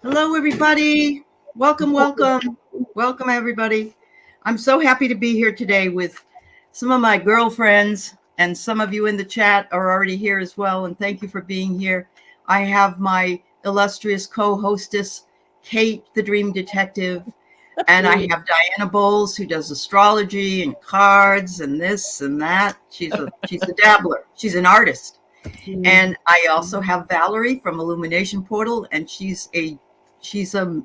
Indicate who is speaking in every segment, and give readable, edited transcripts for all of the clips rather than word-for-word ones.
Speaker 1: Hello, everybody. Welcome, welcome, welcome, everybody. I'm so happy to be here today with some of my girlfriends, and some of you in the chat are already here as well. And thank you for being here. I have my illustrious co-hostess, Kate, the Dream Detective, and I have Diana Bowles, who does astrology and cards and this and that. She's a dabbler. She's an artist. And I also have Valerie from Illumination Portal, and she's a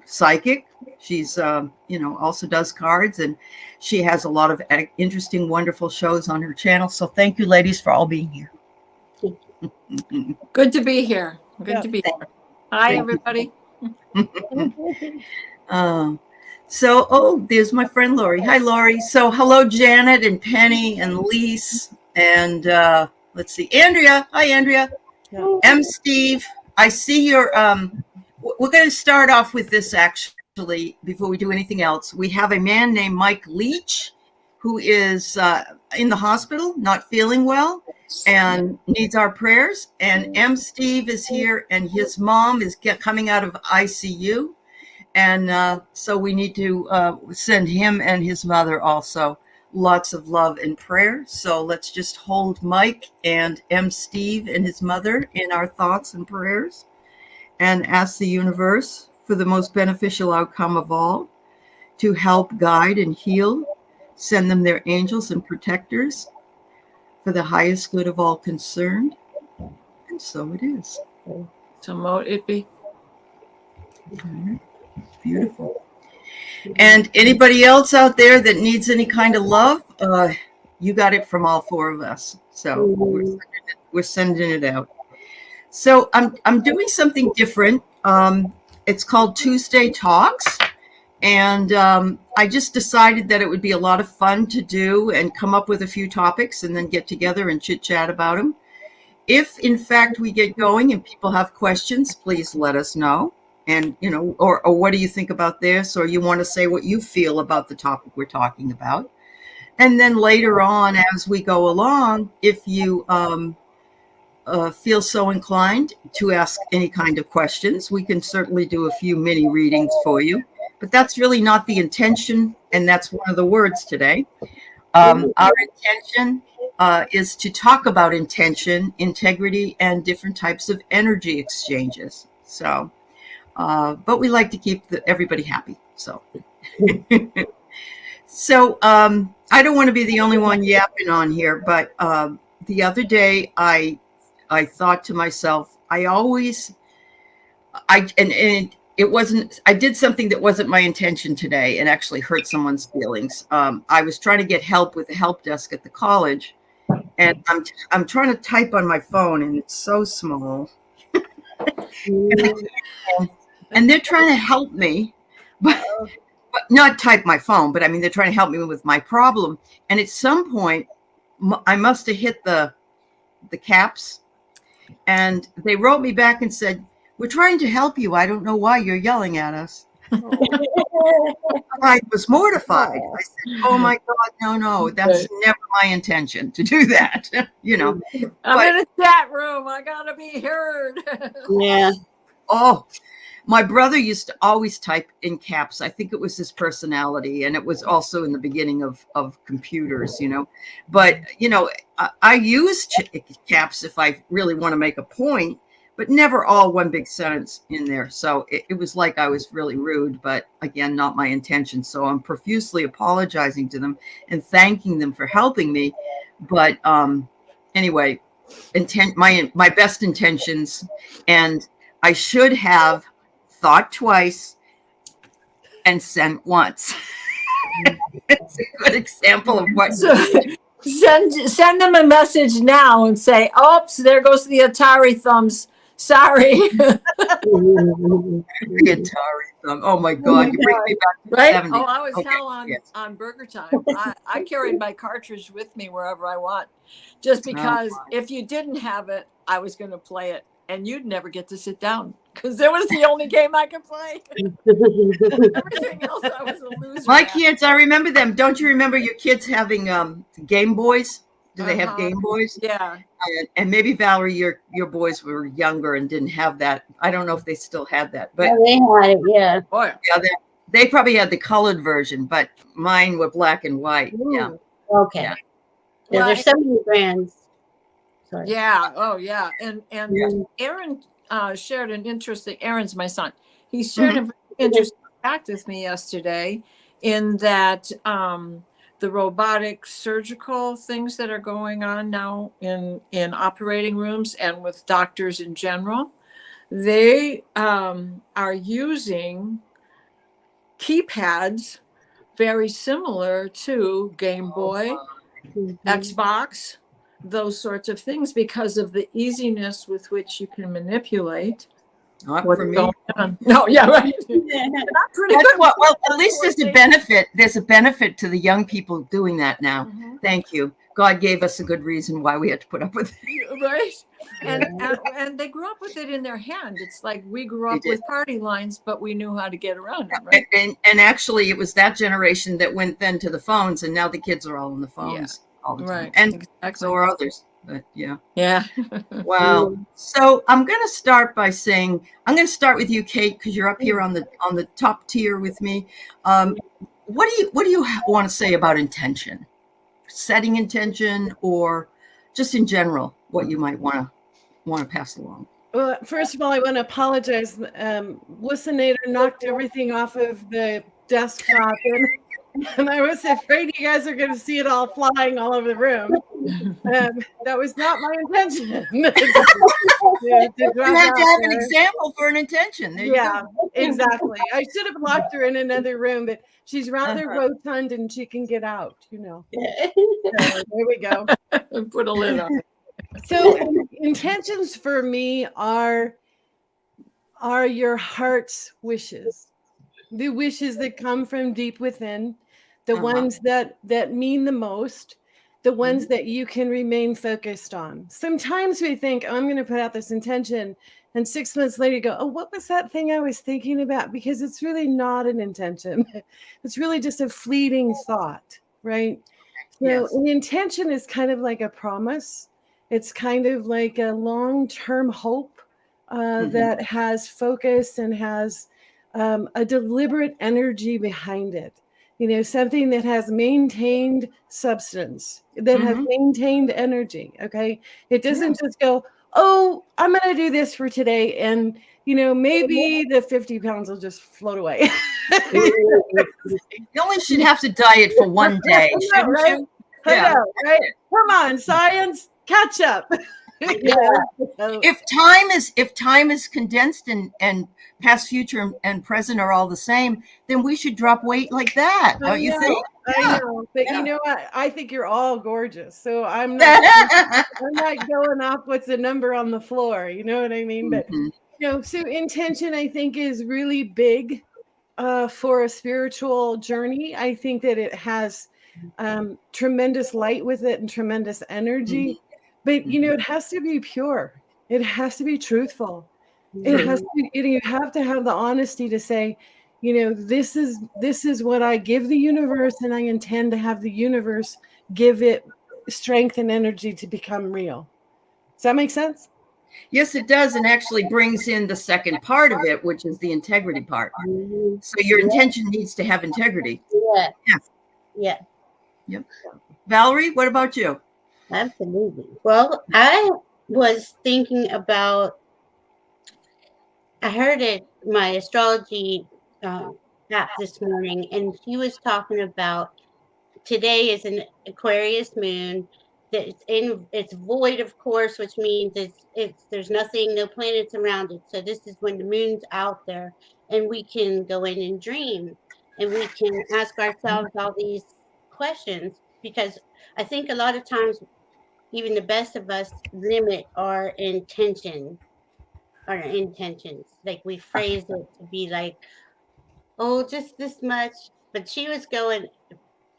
Speaker 1: psychic. She's also does cards, and she has a lot of interesting, wonderful shows on her channel. So thank you, ladies, for all being here.
Speaker 2: Good to be here. Good to be here. Hi, everybody.
Speaker 1: There's my friend Lori. Hi, Lori. So hello, Janet and Penny and Lise and let's see, Andrea. Hi, Andrea. Yeah. Steve. I see your. We're going to start off with this actually before we do anything else. We have a man named Mike Leach who is in the hospital, not feeling well, and needs our prayers. And Steve is here, and his mom is coming out of ICU. And so we need to send him and his mother also lots of love and prayer. So let's just hold Mike and Steve and his mother in our thoughts and prayers and ask the universe for the most beneficial outcome of all to help guide and heal, send them their angels and protectors for the highest good of all concerned. And so it is.
Speaker 2: So mote it be.
Speaker 1: Mm-hmm. Beautiful. And anybody else out there that needs any kind of love, you got it from all four of us. So we're sending it out. So I'm doing something different. It's called Tuesday Talks. And I just decided that it would be a lot of fun to do and come up with a few topics and then get together and chit chat about them. If in fact we get going and people have questions, please let us know. And, or what do you think about this? Or you want to say what you feel about the topic we're talking about. And then later on, as we go along, if you feel so inclined to ask any kind of questions, we can certainly do a few mini readings for you. But that's really not the intention. And that's one of the words today. Our intention is to talk about intention, integrity, and different types of energy exchanges. So. But we like to keep everybody happy. So, I don't want to be the only one yapping on here. But the other day, I thought to myself, it wasn't. I did something that wasn't my intention today, and actually hurt someone's feelings. I was trying to get help with the help desk at the college, and I'm trying to type on my phone, and it's so small. And they're trying to help me, but not type my phone, but I mean, they're trying to help me with my problem. And at some point, I must have hit the caps, and they wrote me back and said, "We're trying to help you. I don't know why you're yelling at us." I was mortified. I said, "Oh my God, no, that's never my intention to do that."
Speaker 2: I'm in a chat room. I gotta be heard.
Speaker 1: Yeah. Oh. My brother used to always type in caps. I think it was his personality, and it was also in the beginning of computers, But, I use caps if I really want to make a point, but never all one big sentence in there. So it was like I was really rude, but again, not my intention. So I'm profusely apologizing to them and thanking them for helping me. But anyway, my best intentions, and I should have thought twice and sent once. It's a good example of what.
Speaker 2: So, send them a message now and say, "Oops, there goes the Atari thumbs. Sorry."
Speaker 1: The Atari thumb. Oh my God! You bring me back to
Speaker 2: right?
Speaker 1: the 70s.
Speaker 2: Oh, I was hell on Burger Time. I carried my cartridge with me wherever I want, just because if you didn't have it, I was going to play it, and you'd never get to sit down. Because it was the only game I could play. Everything else, I was a loser.
Speaker 1: My kids, I remember them. Don't you remember your kids having Game Boys? Do they have Game Boys?
Speaker 2: Yeah.
Speaker 1: And maybe Valerie, your boys were younger and didn't have that. I don't know if they still had that, but
Speaker 3: they had it. Yeah.
Speaker 2: Oh, yeah.
Speaker 1: yeah, they probably had the colored version, but mine were black and white. Yeah.
Speaker 3: Okay.
Speaker 1: Yeah.
Speaker 3: Yeah,
Speaker 2: Well,
Speaker 3: there's so many brands. Sorry.
Speaker 2: Yeah. Oh, yeah. And
Speaker 1: Yeah.
Speaker 2: Aaron shared an interesting. Aaron's my son. He shared a very interesting fact with me yesterday, in that the robotic surgical things that are going on now in operating rooms and with doctors in general, they are using keypads very similar to Game Boy, Xbox, those sorts of things, because of the easiness with which you can manipulate
Speaker 1: Not
Speaker 2: what's
Speaker 1: for me.
Speaker 2: going on. No, yeah, right. Not pretty
Speaker 1: That's
Speaker 2: good.
Speaker 1: what, well, at least there's a benefit. There's a benefit to the young people doing that now.
Speaker 2: Mhm.
Speaker 1: Thank you. God gave us a good reason why we had to put up with it.
Speaker 2: Right. And they grew up with it in their hand. It's like we grew
Speaker 1: They
Speaker 2: up
Speaker 1: did.
Speaker 2: with party lines, but we knew how to get around them, right?
Speaker 1: And actually, it was that generation that went then to the phones, and now the kids are all on the phones all the time.
Speaker 2: Right.
Speaker 1: And
Speaker 2: Exactly.
Speaker 1: so are others. But yeah.
Speaker 2: Yeah.
Speaker 1: Wow. So I'm going to start by saying, I'm going to start with you, Kate, because you're up here on the top tier with me. What do you want to say about intention? Setting intention, or just in general, what you might want to pass along?
Speaker 4: Well, first of all, I want to apologize. Listinator knocked everything off of the desktop, and I was afraid you guys are going to see it all flying all over the room. That was not my intention.
Speaker 1: You had to have an example for an intention. There you go.
Speaker 4: Exactly. I should have locked her in another room, but she's rather rotund and she can get out, you know. So, there we go.
Speaker 2: Put a lid on it.
Speaker 4: So intentions for me are your heart's wishes, the wishes that come from deep within, the ones that mean the most, the ones that you can remain focused on. Sometimes we think, oh, I'm going to put out this intention, and 6 months later you go, oh, what was that thing I was thinking about? Because it's really not an intention. It's really just a fleeting thought, right? So an intention is kind of like a promise. It's kind of like a long-term hope that has focus and has a deliberate energy behind it. You know, something that has maintained substance, that has maintained energy. Okay. It doesn't just go, oh, I'm going to do this for today. And, you know, maybe the 50 pounds will just float away.
Speaker 1: You only should have to diet for one day.
Speaker 4: I know, right? I know, right? Come on, science, catch up.
Speaker 1: If time is condensed and past, future, and present are all the same, then we should drop weight like that. Don't you think?
Speaker 4: I know, but you know what? I think you're all gorgeous, so I'm not going off what's the number on the floor. You know what I mean? But you know, so intention, I think, is really big for a spiritual journey. I think that it has tremendous light with it and tremendous energy. But, you know, it has to be pure. It has to be truthful. It has to be, you have to have the honesty to say, you know, this is what I give the universe, and I intend to have the universe give it strength and energy to become real. Does that make sense?
Speaker 1: Yes, it does, and actually brings in the second part of it, which is the integrity part. So your intention needs to have integrity.
Speaker 3: Yeah.
Speaker 1: Yep. Valerie, what about you?
Speaker 3: Absolutely. Well, I was thinking about, I heard my astrology app this morning, and she was talking about today is an Aquarius moon. It's void, of course, which means there's nothing, no planets around it. So this is when the moon's out there, and we can go in and dream, and we can ask ourselves all these questions, because I think a lot of times even the best of us limit our intentions. Like we phrase it to be like, oh, just this much. But she was going,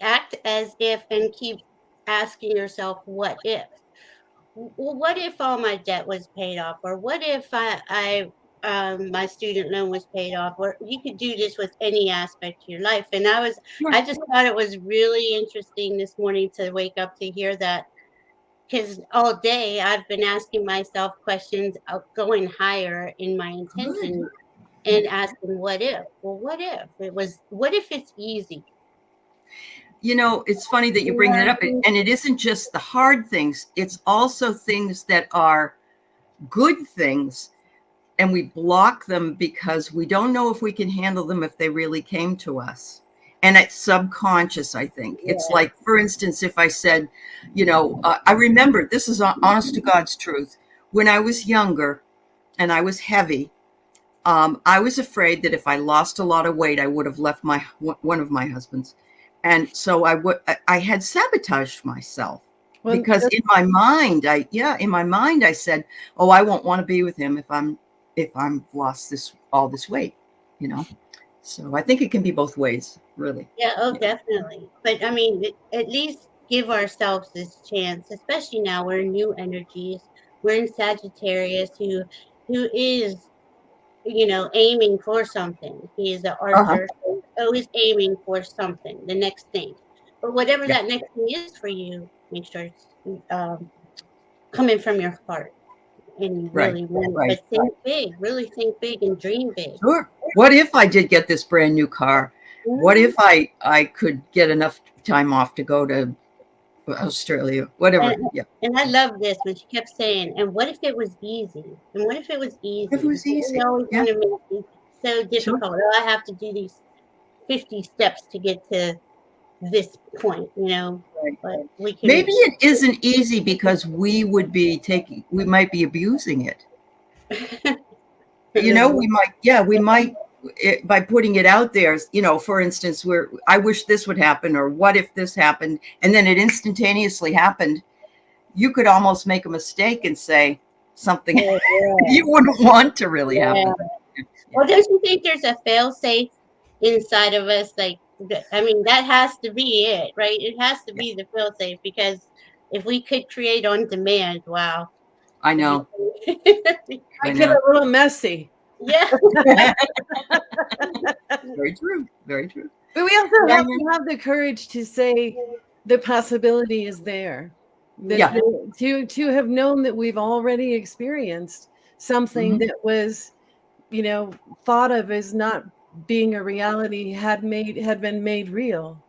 Speaker 3: act as if and keep asking yourself, what if? Well, what if all my debt was paid off? Or what if my student loan was paid off? Or you could do this with any aspect of your life. And I just thought it was really interesting this morning to wake up to hear that because all day I've been asking myself questions of going higher in my intention and asking, what if? Well, what if it was? What if it's easy?
Speaker 1: You know, it's funny that you bring that up. And it isn't just the hard things, it's also things that are good things. And we block them because we don't know if we can handle them if they really came to us. And it's subconscious, I think. It's like, for instance, if I said, I remember, this is honest to God's truth. When I was younger and I was heavy, I was afraid that if I lost a lot of weight, I would have left one of my husbands. And so I had sabotaged myself because in my mind, I said, oh, I won't want to be with him if I'm lost all this weight, So I think it can be both ways, really.
Speaker 3: Yeah, definitely. But I mean, at least give ourselves this chance, especially now we're in new energies. We're in Sagittarius, who is, aiming for something. He is an archer, so always aiming for something, the next thing. But whatever that next thing is for you, make sure it's coming from your heart. And you really want it. But think big, really think big and dream big.
Speaker 1: Sure. What if I did get this brand new car? What if I could get enough time off to go to Australia, whatever?
Speaker 3: And I love this when she kept saying, and what if it was easy? And what if it was easy?
Speaker 1: If it was easy.
Speaker 3: We always want to make it so difficult. Sure. Oh, I have to do these 50 steps to get to this point, But we can.
Speaker 1: Maybe it isn't easy because we might be abusing it. We might, by putting it out there, for instance, I wish this would happen, or what if this happened, and then it instantaneously happened. You could almost make a mistake and say something you wouldn't want to really happen.
Speaker 3: Well, don't you think there's a fail-safe inside of us? Like, I mean, that has to be it, right? It has to be the fail-safe, because if we could create on demand, wow.
Speaker 1: I know.
Speaker 4: I get a little messy.
Speaker 3: Yeah.
Speaker 1: Very true. Very true.
Speaker 4: But we also have to have the courage to say the possibility is there. To have known that we've already experienced something that was, thought of as not being a reality had been made real.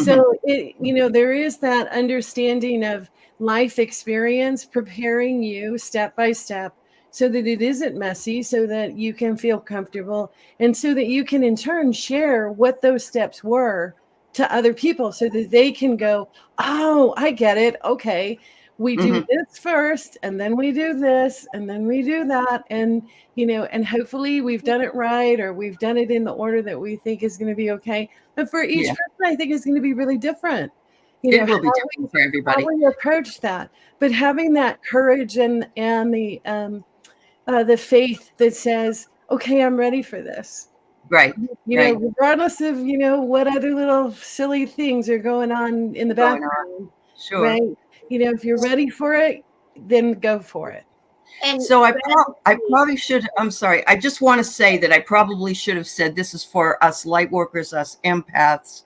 Speaker 4: So there is that understanding of life experience preparing you step by step so that it isn't messy, so that you can feel comfortable, and so that you can in turn share what those steps were to other people so that they can go, oh, I get it. Okay. We do this first, and then we do this, and then we do that. And, and hopefully we've done it right, or we've done it in the order that we think is going to be okay. But for each person, I think it's going to be really different.
Speaker 1: It will be different for everybody.
Speaker 4: How we approach that. But having that courage and the faith that says, okay, I'm ready for this.
Speaker 1: Right.
Speaker 4: Regardless of, what other little silly things are going on in the background.
Speaker 1: Sure.
Speaker 4: Right. If you're ready for it, then go for it.
Speaker 3: And
Speaker 1: so I probably should, I'm sorry. I just want to say that I probably should have said this is for us light workers, us empaths,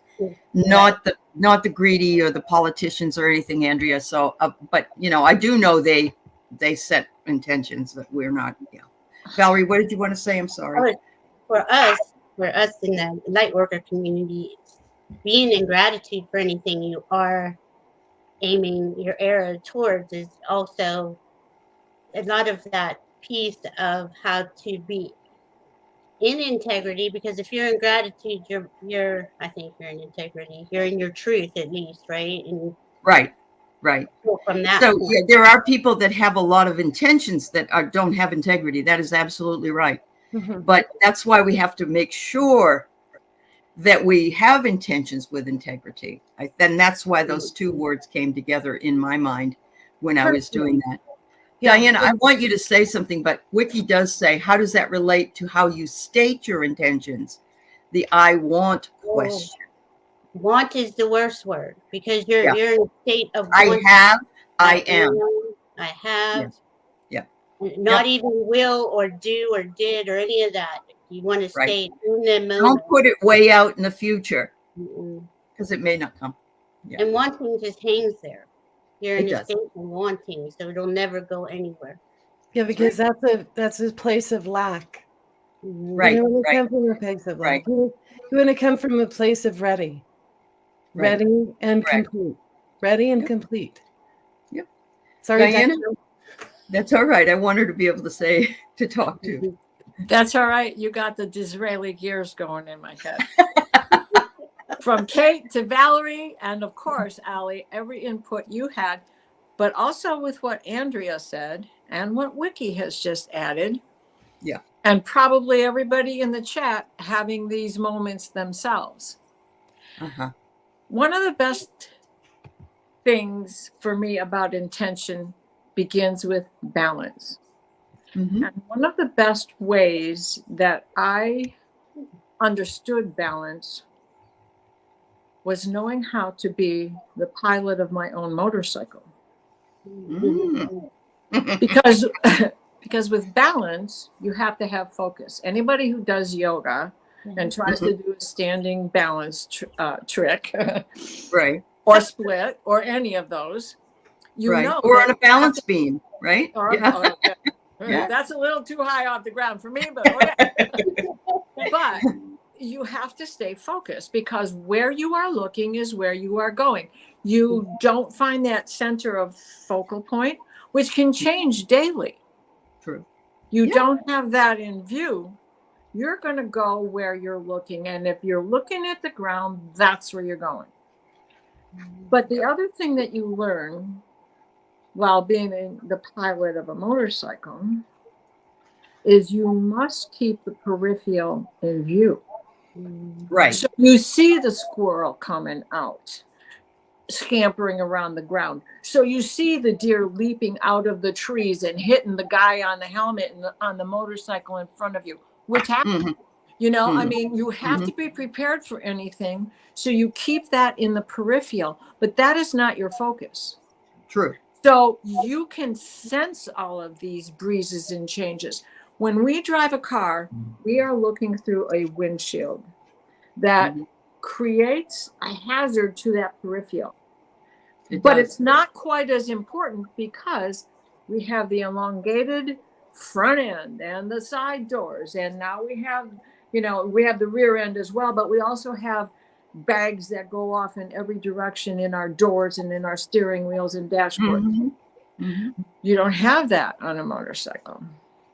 Speaker 1: not the greedy or the politicians or anything, Andrea. So, but I do know they set intentions that we're not. Yeah. Valerie, what did you want to say? I'm sorry.
Speaker 3: For us in the light worker community, being in gratitude for anything you are aiming your arrow towards is also a lot of that piece of how to be in integrity, because if you're in gratitude, I think you're in integrity. You're in your truth, at least, right? And
Speaker 1: right.
Speaker 3: From that
Speaker 1: so there are people that have a lot of intentions that don't have integrity. That is absolutely right. But that's why we have to make sure that we have intentions with integrity. And that's why those two words came together in my mind when I was doing that. Diana, I want you to say something, but Wiki does say, how does that relate to how you state your intentions? The I want question.
Speaker 3: Want is the worst word, because you're in a state of
Speaker 1: I have, I am.
Speaker 3: I have.
Speaker 1: Yeah.
Speaker 3: Not even will or do or did or any of that. You want to stay in the moment.
Speaker 1: Don't put it way out in the future, because it may not come.
Speaker 3: And wanting just hangs there. You're
Speaker 1: It
Speaker 3: in a
Speaker 1: does.
Speaker 3: state of wanting, so it'll never go anywhere.
Speaker 4: Yeah, because that's a place of lack.
Speaker 1: Right,
Speaker 4: You want to
Speaker 1: right,
Speaker 4: come from a place of
Speaker 1: right.
Speaker 4: lack. You want to come from a place of ready.
Speaker 1: Right.
Speaker 4: Ready and
Speaker 1: Correct.
Speaker 4: complete. Ready and
Speaker 1: Yep.
Speaker 4: complete.
Speaker 1: Yep.
Speaker 4: Sorry,
Speaker 1: Diana?
Speaker 4: Dr.
Speaker 1: That's all right. I want her to be able to say, to talk to.
Speaker 2: That's all right. You got the Disraeli gears going in my head. From Kate to Valerie, and of course, Aley, every input you had, but also with what Andrea said and what Wiki has just added.
Speaker 1: Yeah.
Speaker 2: And probably everybody in the chat having these moments themselves.
Speaker 1: Uh-huh.
Speaker 2: One of the best things for me about intention begins with balance.
Speaker 1: Mm-hmm.
Speaker 2: And one of the best ways that I understood balance was knowing how to be the pilot of my own motorcycle.
Speaker 1: Mm.
Speaker 2: Because with balance, you have to have focus. Anybody who does yoga and tries to do a standing balance trick
Speaker 1: Right.
Speaker 2: or split or any of those, you
Speaker 1: Right.
Speaker 2: know,
Speaker 1: Or
Speaker 2: that
Speaker 1: on a balance beam, right? Yeah. Yeah.
Speaker 2: That's a little too high off the ground for me, but okay. But you have to stay focused, because where you are looking is where you are going. You don't find that center of focal point, which can change daily.
Speaker 1: True.
Speaker 2: You
Speaker 1: Yeah.
Speaker 2: don't have that in view. You're going to go where you're looking. And if you're looking at the ground, that's where you're going. But the other thing that you learn while being the pilot of a motorcycle is you must keep the peripheral in view.
Speaker 1: Right.
Speaker 2: So you see the squirrel coming out, scampering around the ground. So you see the deer leaping out of the trees and hitting the guy on the helmet and on the motorcycle in front of you, which happens.
Speaker 1: Mm-hmm.
Speaker 2: You know, I
Speaker 1: Mhm.
Speaker 2: mean, you have
Speaker 1: Mhm.
Speaker 2: to be prepared for anything. So you keep that in the peripheral, but that is not your focus.
Speaker 1: True.
Speaker 2: So you can sense all of these breezes and changes. When we drive a car, we are looking through a windshield that
Speaker 1: Mhm.
Speaker 2: creates a hazard to that peripheral.
Speaker 1: It
Speaker 2: But
Speaker 1: does.
Speaker 2: it's not quite as important because we have the elongated front end and the side doors. And now we have, we have the rear end as well, but we also have bags that go off in every direction in our doors and in our steering wheels and dashboards.
Speaker 1: Mhm. Mhm.
Speaker 2: You don't have that on a motorcycle.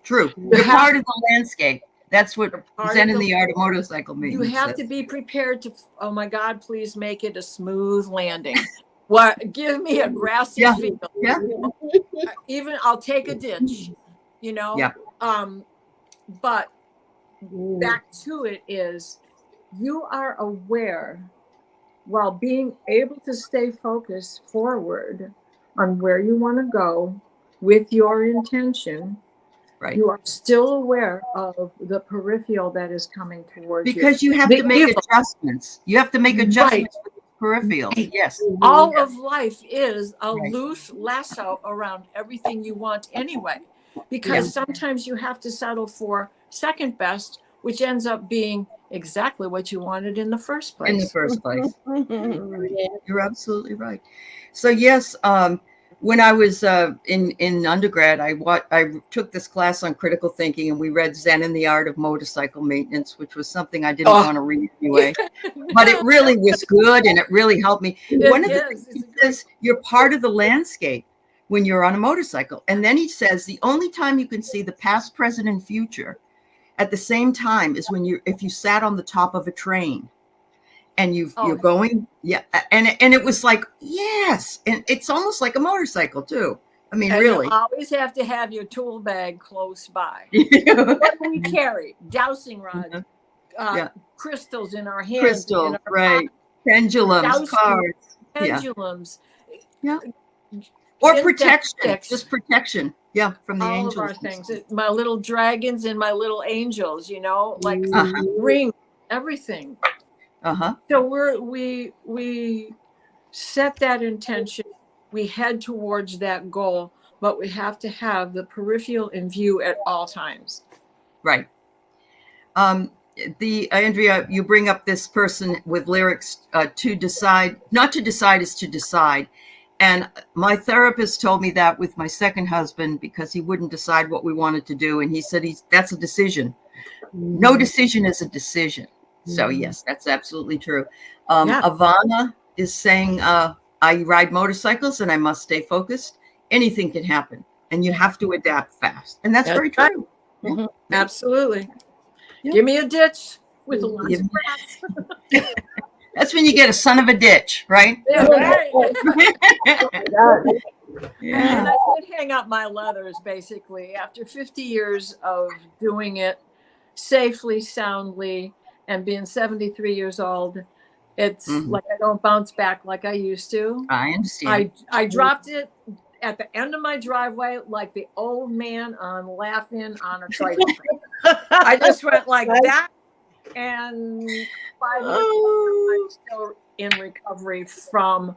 Speaker 1: True.
Speaker 2: You
Speaker 1: You're
Speaker 2: have-
Speaker 1: part of the landscape. That's what
Speaker 2: part
Speaker 1: Zen
Speaker 2: of
Speaker 1: in
Speaker 2: the-
Speaker 1: the Art of Motorcycle
Speaker 2: You
Speaker 1: means.
Speaker 2: have to be prepared to, oh my God, please make it a smooth landing. What? Give me a grassy
Speaker 1: Yeah.
Speaker 2: field.
Speaker 1: Yeah.
Speaker 2: Even I'll take a ditch,
Speaker 1: Yeah.
Speaker 2: But back to it is, you are aware while being able to stay focused forward on where you want to go with your intention.
Speaker 1: Right.
Speaker 2: You are still aware of the peripheral that is coming towards you.
Speaker 1: Because you have
Speaker 2: The
Speaker 1: to make
Speaker 2: evil.
Speaker 1: adjustments. You have to make adjustments with the peripherals.
Speaker 2: Right.
Speaker 1: Yes.
Speaker 2: All of life is a
Speaker 1: Right.
Speaker 2: loose lasso around everything you want anyway, because sometimes you have to settle for second best, which ends up being exactly what you wanted in the first place.
Speaker 1: In the first place.
Speaker 3: Yeah.
Speaker 1: You're absolutely right. So yes, when I was in undergrad, I took this class on critical thinking, and we read Zen in the Art of Motorcycle Maintenance, which was something I didn't want to read anyway. But it really was good, and it really helped me. One of the things he says, you're part of the landscape when you're on a motorcycle. And then he says the only time you can see the past, present, and future at the same time is if you sat on the top of a train. And you're going, and it was like, yes, and it's almost like a motorcycle too. I mean, really.
Speaker 2: You always have to have your tool bag close by. What do we carry? Dowsing rod, crystals in our hands,
Speaker 1: Crystal,
Speaker 2: in our
Speaker 1: right? Pendulums, cards,
Speaker 2: pendulums,
Speaker 1: or protection, just protection, from the
Speaker 2: all
Speaker 1: angels.
Speaker 2: of our things. My little dragons and my little angels, like ring, everything. So we set that intention, we head towards that goal, but we have to have the peripheral in view at all times.
Speaker 1: Right. Andrea, you bring up this person with lyrics to decide, not to decide is to decide. And my therapist told me that with my second husband, because he wouldn't decide what we wanted to do. And he said, that's a decision. No decision is a decision. So yes, that's absolutely true. Ivana is saying, I ride motorcycles and I must stay focused. Anything can happen and you have to adapt fast. And that's very true.
Speaker 2: Right. Yeah. Absolutely. Yeah. Give me a ditch with a lot of grass.
Speaker 1: That's when you get a son of a ditch, right?
Speaker 2: Yeah, right. Yeah. And I did hang up my leathers basically after 50 years of doing it safely, soundly, and being 73 years old. It's like I don't bounce back like I used to.
Speaker 1: I understand.
Speaker 2: I dropped it at the end of my driveway like the old man on Laughing on a Tricycle. I just went like that. And 5 years later, I'm still in recovery from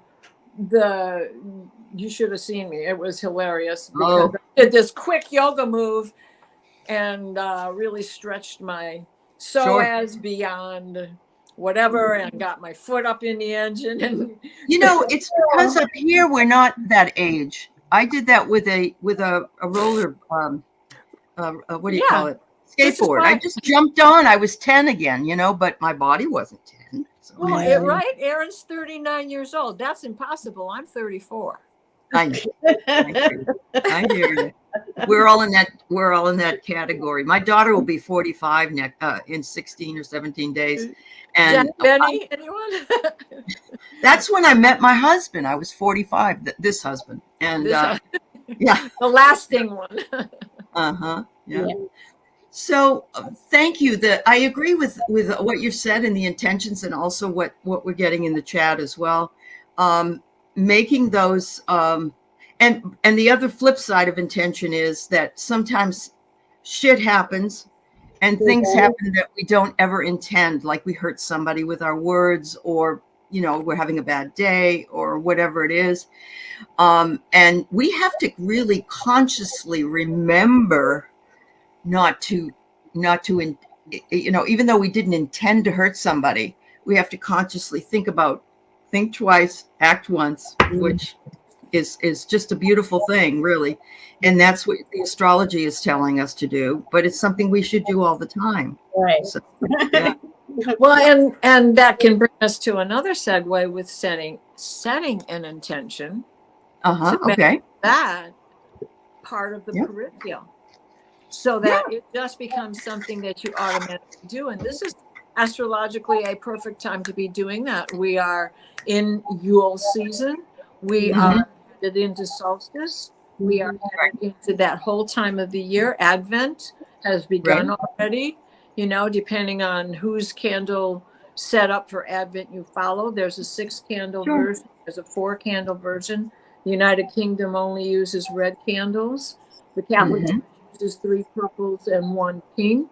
Speaker 2: you should have seen me. It was hilarious because I did this quick yoga move and really stretched my psoas beyond whatever and got my foot up in the engine. And
Speaker 1: it's because up here we're not that age. I did that with a roller, what do you call it? Skateboard. I just jumped on. I was 10 again, but my body wasn't 10. So.
Speaker 2: Well, right. Aaron's 39 years old. That's impossible. I'm 34.
Speaker 1: I know. I hear you. We're all in that category. My daughter will be 45 in 16 or 17 days. And
Speaker 2: Benny, anyone?
Speaker 1: That's when I met my husband. I was 45. This husband, and yeah,
Speaker 2: the lasting one.
Speaker 1: Yeah. So thank you. I agree with what you said and the intentions, and also what we're getting in the chat as well. Making those and the other flip side of intention is that sometimes shit happens and things happen that we don't ever intend, like we hurt somebody with our words, or we're having a bad day or whatever it is. And we have to really consciously remember not to, even though we didn't intend to hurt somebody, we have to consciously think twice, act once, which is just a beautiful thing, really. And that's what the astrology is telling us to do, but it's something we should do all the time.
Speaker 3: Right.
Speaker 1: So, yeah.
Speaker 2: Well, and that can bring us to another segue with setting an intention.
Speaker 1: Okay.
Speaker 2: That part of the peripheral, so that it just becomes something that you automatically do. And this is astrologically a perfect time to be doing that. We are in Yule season. We are headed into solstice. We are headed into that whole time of the year. Advent has begun already. Depending on whose candle set up for Advent you follow. There's a 6-candle version. There's a 4-candle version. The United Kingdom only uses red candles. The Catholic Church uses 3 purples and 1 pink.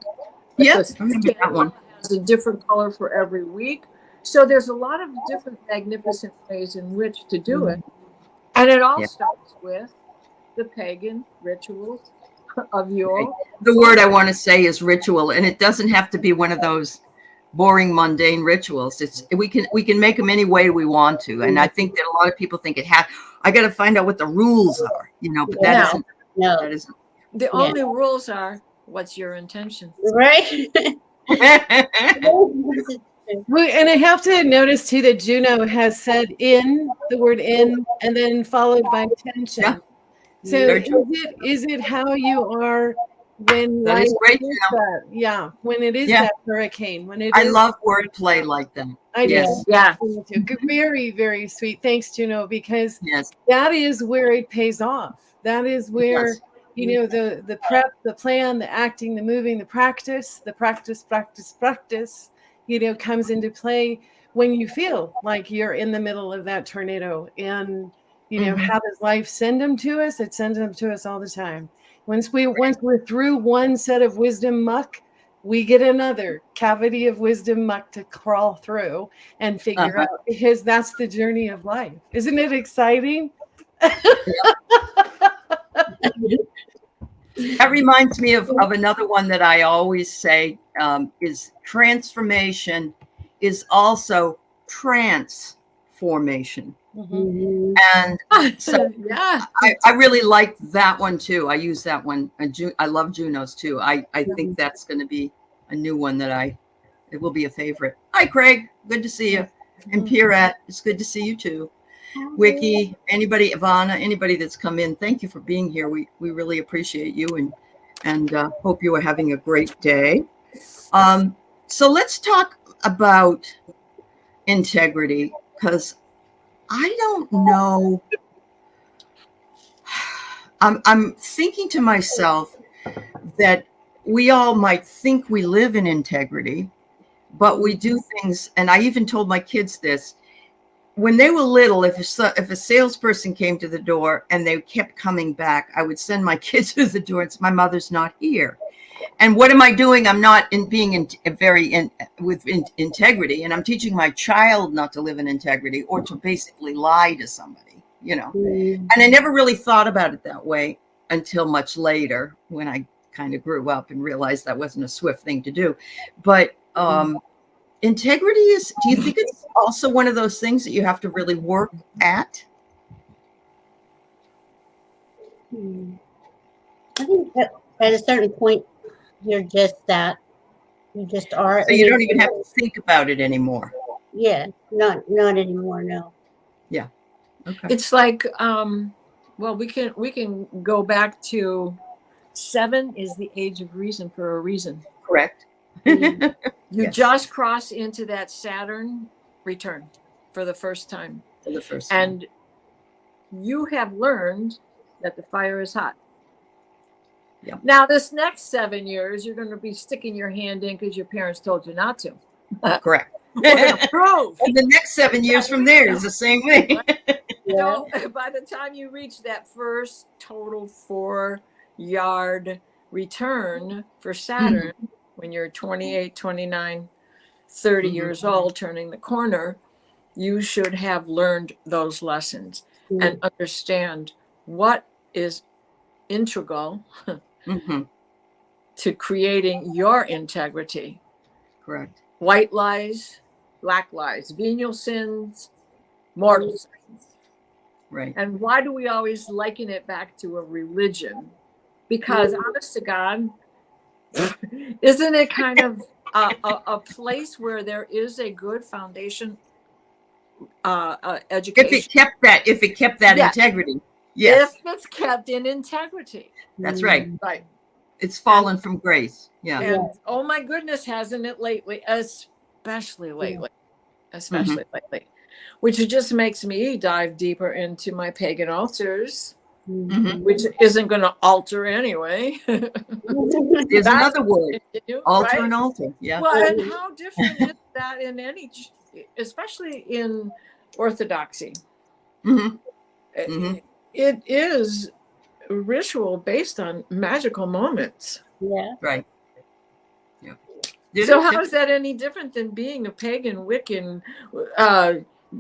Speaker 1: Yes, I remember that one.
Speaker 2: Has a different color for every week. So there's a lot of different magnificent ways in which to do it. And it all starts with the pagan rituals of Yule.
Speaker 1: The word I want to say is ritual, and it doesn't have to be one of those boring, mundane rituals. We can make them any way we want to. And I think that a lot of people think I got to find out what the rules are, but that isn't.
Speaker 2: The only rules are, what's your intention?
Speaker 3: Right.
Speaker 4: And I have to notice too that Juno has said the word in, and then followed by intention. Yeah. So is it how you are when
Speaker 1: that is great?
Speaker 4: When it is that hurricane,
Speaker 1: I love wordplay like that.
Speaker 4: I do.
Speaker 1: Yes.
Speaker 2: Yeah.
Speaker 4: Very, very sweet. Thanks, Juno, because that is where it pays off. That is where the prep, the plan, the acting, the moving, the practice, comes into play when you feel like you're in the middle of that tornado. And how does life send them to us? It sends them to us all the time. Once we're through one set of wisdom muck, we get another cavity of wisdom muck to crawl through and figure out, because that's the journey of life. Isn't it exciting?
Speaker 1: That reminds me of another one that I always say is transformation is also transformation.
Speaker 3: Mhm.
Speaker 1: And so
Speaker 2: Yeah.
Speaker 1: I really like that one too. I use that one. I love Juno's too. I think that's going to be a new one that it will be a favorite. Hi, Craig. Good to see you. And Pierrette, it's good to see you too. Wiki, anybody, Ivana, anybody that's come in, thank you for being here. We really appreciate you and hope you are having a great day. So let's talk about integrity, because I don't know. I'm thinking to myself that we all might think we live in integrity, but we do things. And I even told my kids this when they were little. If a salesperson came to the door and they kept coming back, I would send my kids to the door and say, "My mother's not here." And what am I doing? I'm not with integrity, and I'm teaching my child not to live in integrity or to basically lie to somebody, And I never really thought about it that way until much later, when I kind of grew up and realized that wasn't a swift thing to do. But integrity do you think it's also one of those things that you have to really work at?
Speaker 3: I think that at a certain point, you're just that. You just are.
Speaker 1: So you don't even have to think about it anymore.
Speaker 3: Yeah, not anymore. No.
Speaker 1: Yeah. Okay.
Speaker 2: It's like, well, we can go back to 7 is the age of reason for a reason.
Speaker 1: Correct.
Speaker 2: You
Speaker 1: Yes.
Speaker 2: just cross into that Saturn return for the first time.
Speaker 1: For the first time.
Speaker 2: And you have learned that the fire is hot.
Speaker 1: Yep.
Speaker 2: Now, this next 7 years, you're going to be sticking your hand in because your parents told you not to.
Speaker 1: Correct.
Speaker 2: We're going to prove.
Speaker 1: And the next 7 years from there is the same way.
Speaker 2: So by the time you reach that first total 4-yard return for Saturn, when you're 28, 29, 30 years old, turning the corner, you should have learned those lessons and understand what is integral to creating your integrity.
Speaker 1: Correct.
Speaker 2: White lies, black lies, venial sins, mortal sins.
Speaker 1: Right.
Speaker 2: And why do we always liken it back to a religion? Because honest to God, isn't it kind of a place where there is a good foundation, education?
Speaker 1: If it kept that integrity. Yes.
Speaker 2: If it's kept in integrity.
Speaker 1: That's right.
Speaker 2: Right.
Speaker 1: It's fallen from grace. Yeah.
Speaker 2: And oh my goodness, hasn't it lately? Especially lately. Which just makes me dive deeper into my pagan altars, which isn't going to alter anyway.
Speaker 1: There's another word. Alter, right? And alter. Yeah.
Speaker 2: Well, and how different is that in especially in Orthodoxy? It is a ritual based on magical moments.
Speaker 3: Yeah.
Speaker 1: Right. Yeah.
Speaker 2: So how is that any different than being a pagan Wiccan?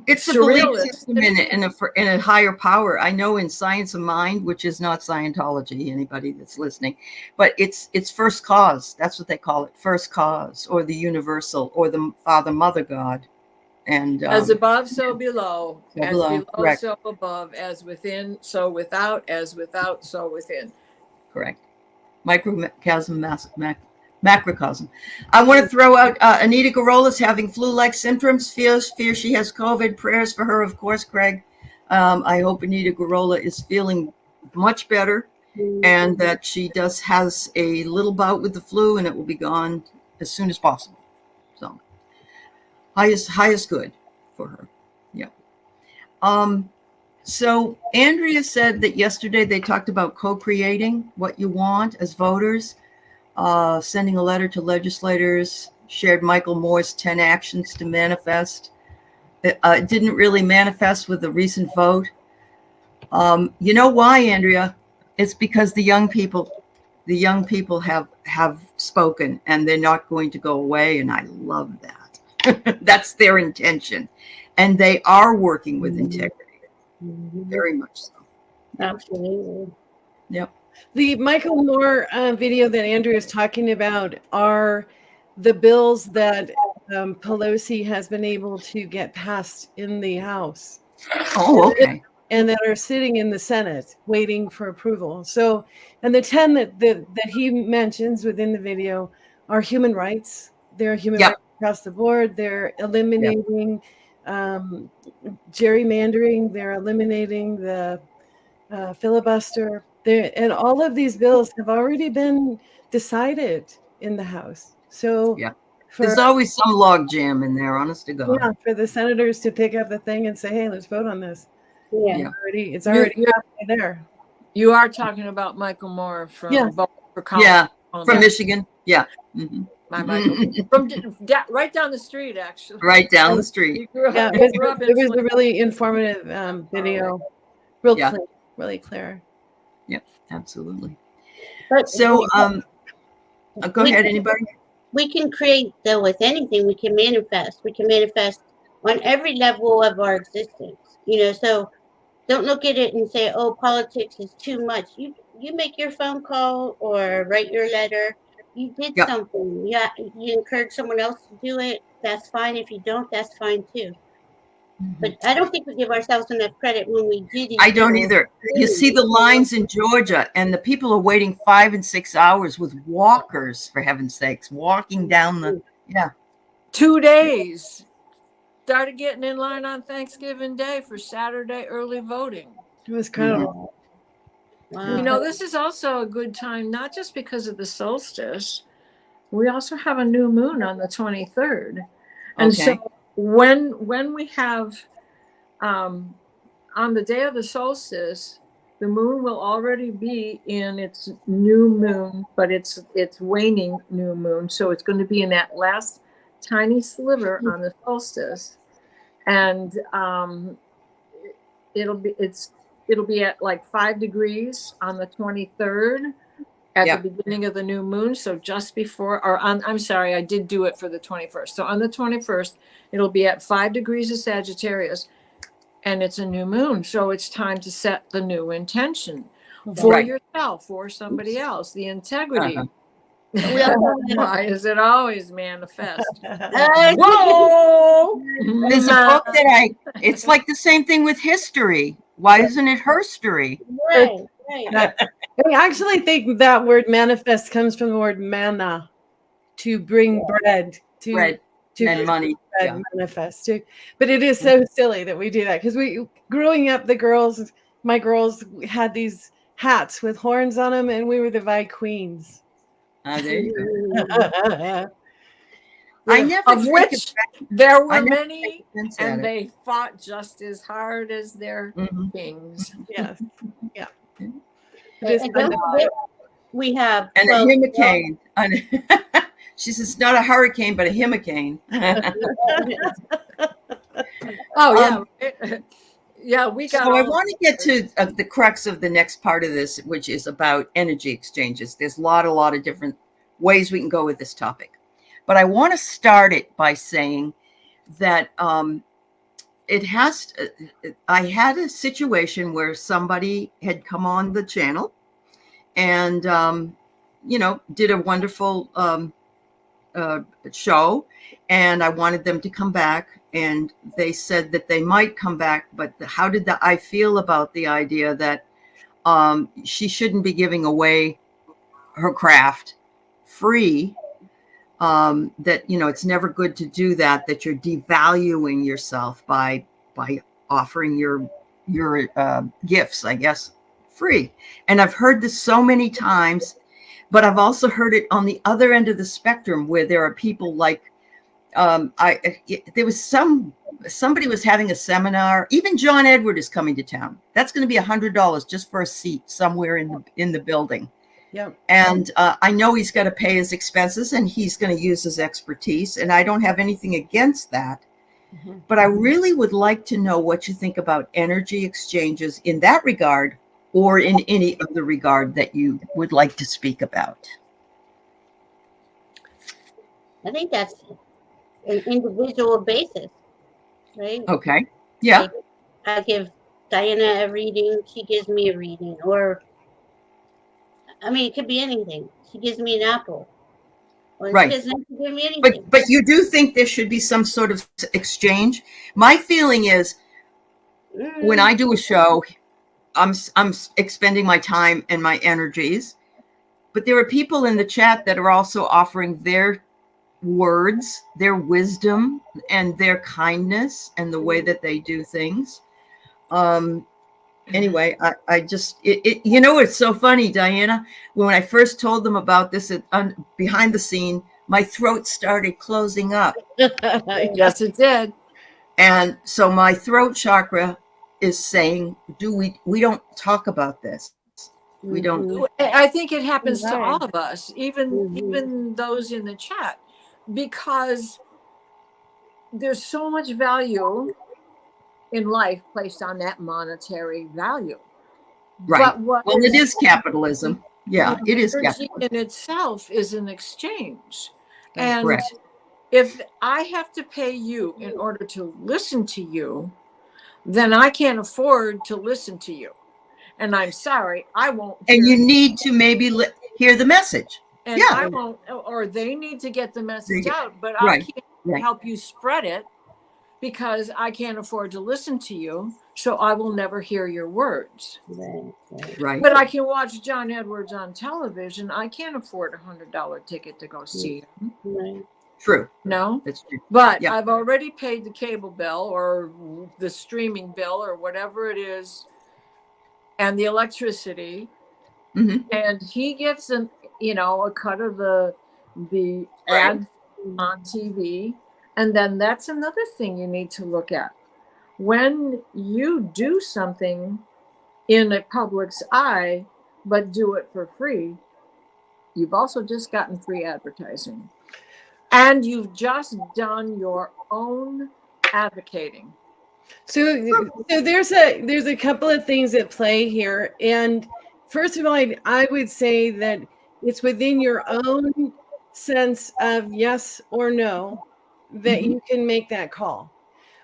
Speaker 1: It's a belief system in a higher power. I know in Science of Mind, which is not Scientology, anybody that's listening, but it's first cause. That's what they call it, first cause, or the universal, or the Father, Mother, God. And
Speaker 2: as above, so below. As below,
Speaker 1: correct.
Speaker 2: So above. As within, so without. As without, so within.
Speaker 1: Correct. Microcosm, macrocosm. I want to throw out Anita Garola's having flu-like symptoms. Fears she has COVID. Prayers for her, of course, Craig. I hope Anita Garola is feeling much better, and that she has a little bout with the flu, and it will be gone as soon as possible. So highest good for her. Yeah. So Andrea said that yesterday they talked about co-creating what you want as voters, sending a letter to legislators, shared Michael Moore's 10 actions to manifest. It didn't really manifest with the recent vote. You know why, Andrea? It's because the young people have spoken, and they're not going to go away, and I love that. That's their intention, and they are working with integrity. Very much so.
Speaker 3: Absolutely.
Speaker 1: Yep.
Speaker 4: The Michael Moore video that Andrea is talking about are the bills that Pelosi has been able to get passed in the House.
Speaker 1: Oh, okay.
Speaker 4: And that are sitting in the Senate waiting for approval. So, and the 10 that he mentions within the video are human rights. They're human
Speaker 1: Yep.
Speaker 4: rights across the board. They're eliminating gerrymandering. They're eliminating the filibuster. And all of these bills have already been decided in the House. So,
Speaker 1: Yeah. There's always some log jam in there, honest to God.
Speaker 4: yeah, for the senators to pick up the thing and say, "Hey, let's vote on this."
Speaker 3: Yeah.
Speaker 4: It's already halfway there.
Speaker 2: You are talking about Michael Moore from
Speaker 1: from Michigan. Yeah. Mm-hmm.
Speaker 2: My Michael from right down the street, actually.
Speaker 1: Right down the street.
Speaker 4: It was a really informative video, really clear.
Speaker 1: Yeah, absolutely.
Speaker 3: But
Speaker 1: so, go ahead, anybody.
Speaker 3: We can create, though, with anything. We can manifest. We can manifest on every level of our existence. So don't look at it and say, "Oh, politics is too much." You make your phone call or write your letter. You did something. Yeah, you encourage someone else to do it. That's fine. If you don't, that's fine too. Mm-hmm. But I don't think we give ourselves enough credit when we do these.
Speaker 1: I don't either. You see the lines in Georgia, and the people are waiting 5 and 6 hours with walkers, for heaven's sakes, walking down the
Speaker 2: 2 days. Started getting in line on Thanksgiving Day for Saturday early voting.
Speaker 4: It was incredible.
Speaker 3: Wow.
Speaker 2: This is also a good time, not just because of the solstice. We also have a new moon on the 23rd. And so when we have, on the day of the solstice, the moon will already be in its new moon, but it's waning new moon. So it's going to be in that last tiny sliver on the solstice, and it'll be at like 5 degrees on the 23rd at the beginning of the new moon. So just before, I'm sorry, I did do it for the 21st. So on the 21st, it'll be at 5 degrees of Sagittarius, and it's a new moon. So it's time to set the new intention for yourself, for somebody else, the integrity. Why is it always manifest? Whoa!
Speaker 1: There's a book that it's like the same thing with history. Why isn't it herstory?
Speaker 3: Right.
Speaker 4: I actually think that word manifest comes from the word manna, to bring bread, to
Speaker 1: and money.
Speaker 4: Manifest. But it is so silly that we do that, because growing up, my girls had these hats with horns on them, and we were the Vi Queens.
Speaker 1: There you go.
Speaker 2: Of which there were many, and they fought just as hard as their kings.
Speaker 4: Yes. Yeah.
Speaker 3: We have
Speaker 1: a hurricane. She says it's not a hurricane, but a hurricane.
Speaker 2: We got.
Speaker 1: So I want to get to the crux of the next part of this, which is about energy exchanges. There's a lot of different ways we can go with this topic, but I want to start it by saying that I had a situation where somebody had come on the channel and did a wonderful show, and I wanted them to come back, and they said that they might come back, but how did I feel about the idea that she shouldn't be giving away her craft free, that it's never good to do that you're devaluing yourself by offering your gifts, I guess, free. And I've heard this so many times, but I've also heard it on the other end of the spectrum, where there are people like there was somebody was having a seminar. Even John Edward is coming to town. That's going to be $100 just for a seat somewhere in the building.
Speaker 4: Yep.
Speaker 1: And I know he's got to pay his expenses, and he's going to use his expertise, and I don't have anything against that. Mm-hmm. But I really would like to know what you think about energy exchanges in that regard, or in any other regard that you would like to speak about.
Speaker 3: I think that's an individual basis, right?
Speaker 1: Okay. Yeah.
Speaker 3: Like, I give Diana a reading, she gives me a reading, or it could be anything. She gives me an apple. Or
Speaker 1: right.
Speaker 3: She doesn't have to give me anything.
Speaker 1: But you do think there should be some sort of exchange? My feeling is, when I do a show, I'm expending my time and my energies, but there are people in the chat that are also offering their words, their wisdom, and their kindness and the way that they do things. Anyway, I just, you know, it's so funny, Diana, when I first told them about this behind the scene, my throat started closing up.
Speaker 2: Yes, it did.
Speaker 1: And so my throat chakra is saying, we don't talk about this. We don't.
Speaker 2: I think it happens to
Speaker 3: Right.
Speaker 2: all of us, even those in the chat, because there's so much value in life placed on that monetary value.
Speaker 1: Right.
Speaker 2: But what
Speaker 1: Well, it is capitalism. Yeah, it is
Speaker 2: energy
Speaker 1: capitalism.
Speaker 2: in itself is an exchange.
Speaker 1: That's
Speaker 2: And
Speaker 1: correct.
Speaker 2: if I have to pay you in order to listen to you, then I can't afford to listen to you. And I'm sorry, I won't.
Speaker 1: And you need to maybe hear the message.
Speaker 2: And
Speaker 1: yeah.
Speaker 2: I won't, or they need to get the message out, but
Speaker 1: Right.
Speaker 2: I can't help you spread it because I can't afford to listen to you. So I will never hear your words.
Speaker 1: Right.
Speaker 2: But I can watch John Edwards on television. I can't afford a $100 ticket to go see him.
Speaker 3: Right.
Speaker 1: True.
Speaker 2: No,
Speaker 1: That's true.
Speaker 2: but
Speaker 1: Yeah.
Speaker 2: I've already paid the cable bill or the streaming bill or whatever it is, and the electricity, and he gets a cut of the ad on TV, and then that's another thing you need to look at. When you do something in a public's eye, but do it for free, you've also just gotten free advertising. And you've just done your own advocating.
Speaker 4: So there's a couple of things at play here. And first of all, I would say that it's within your own sense of yes or no that you can make that call.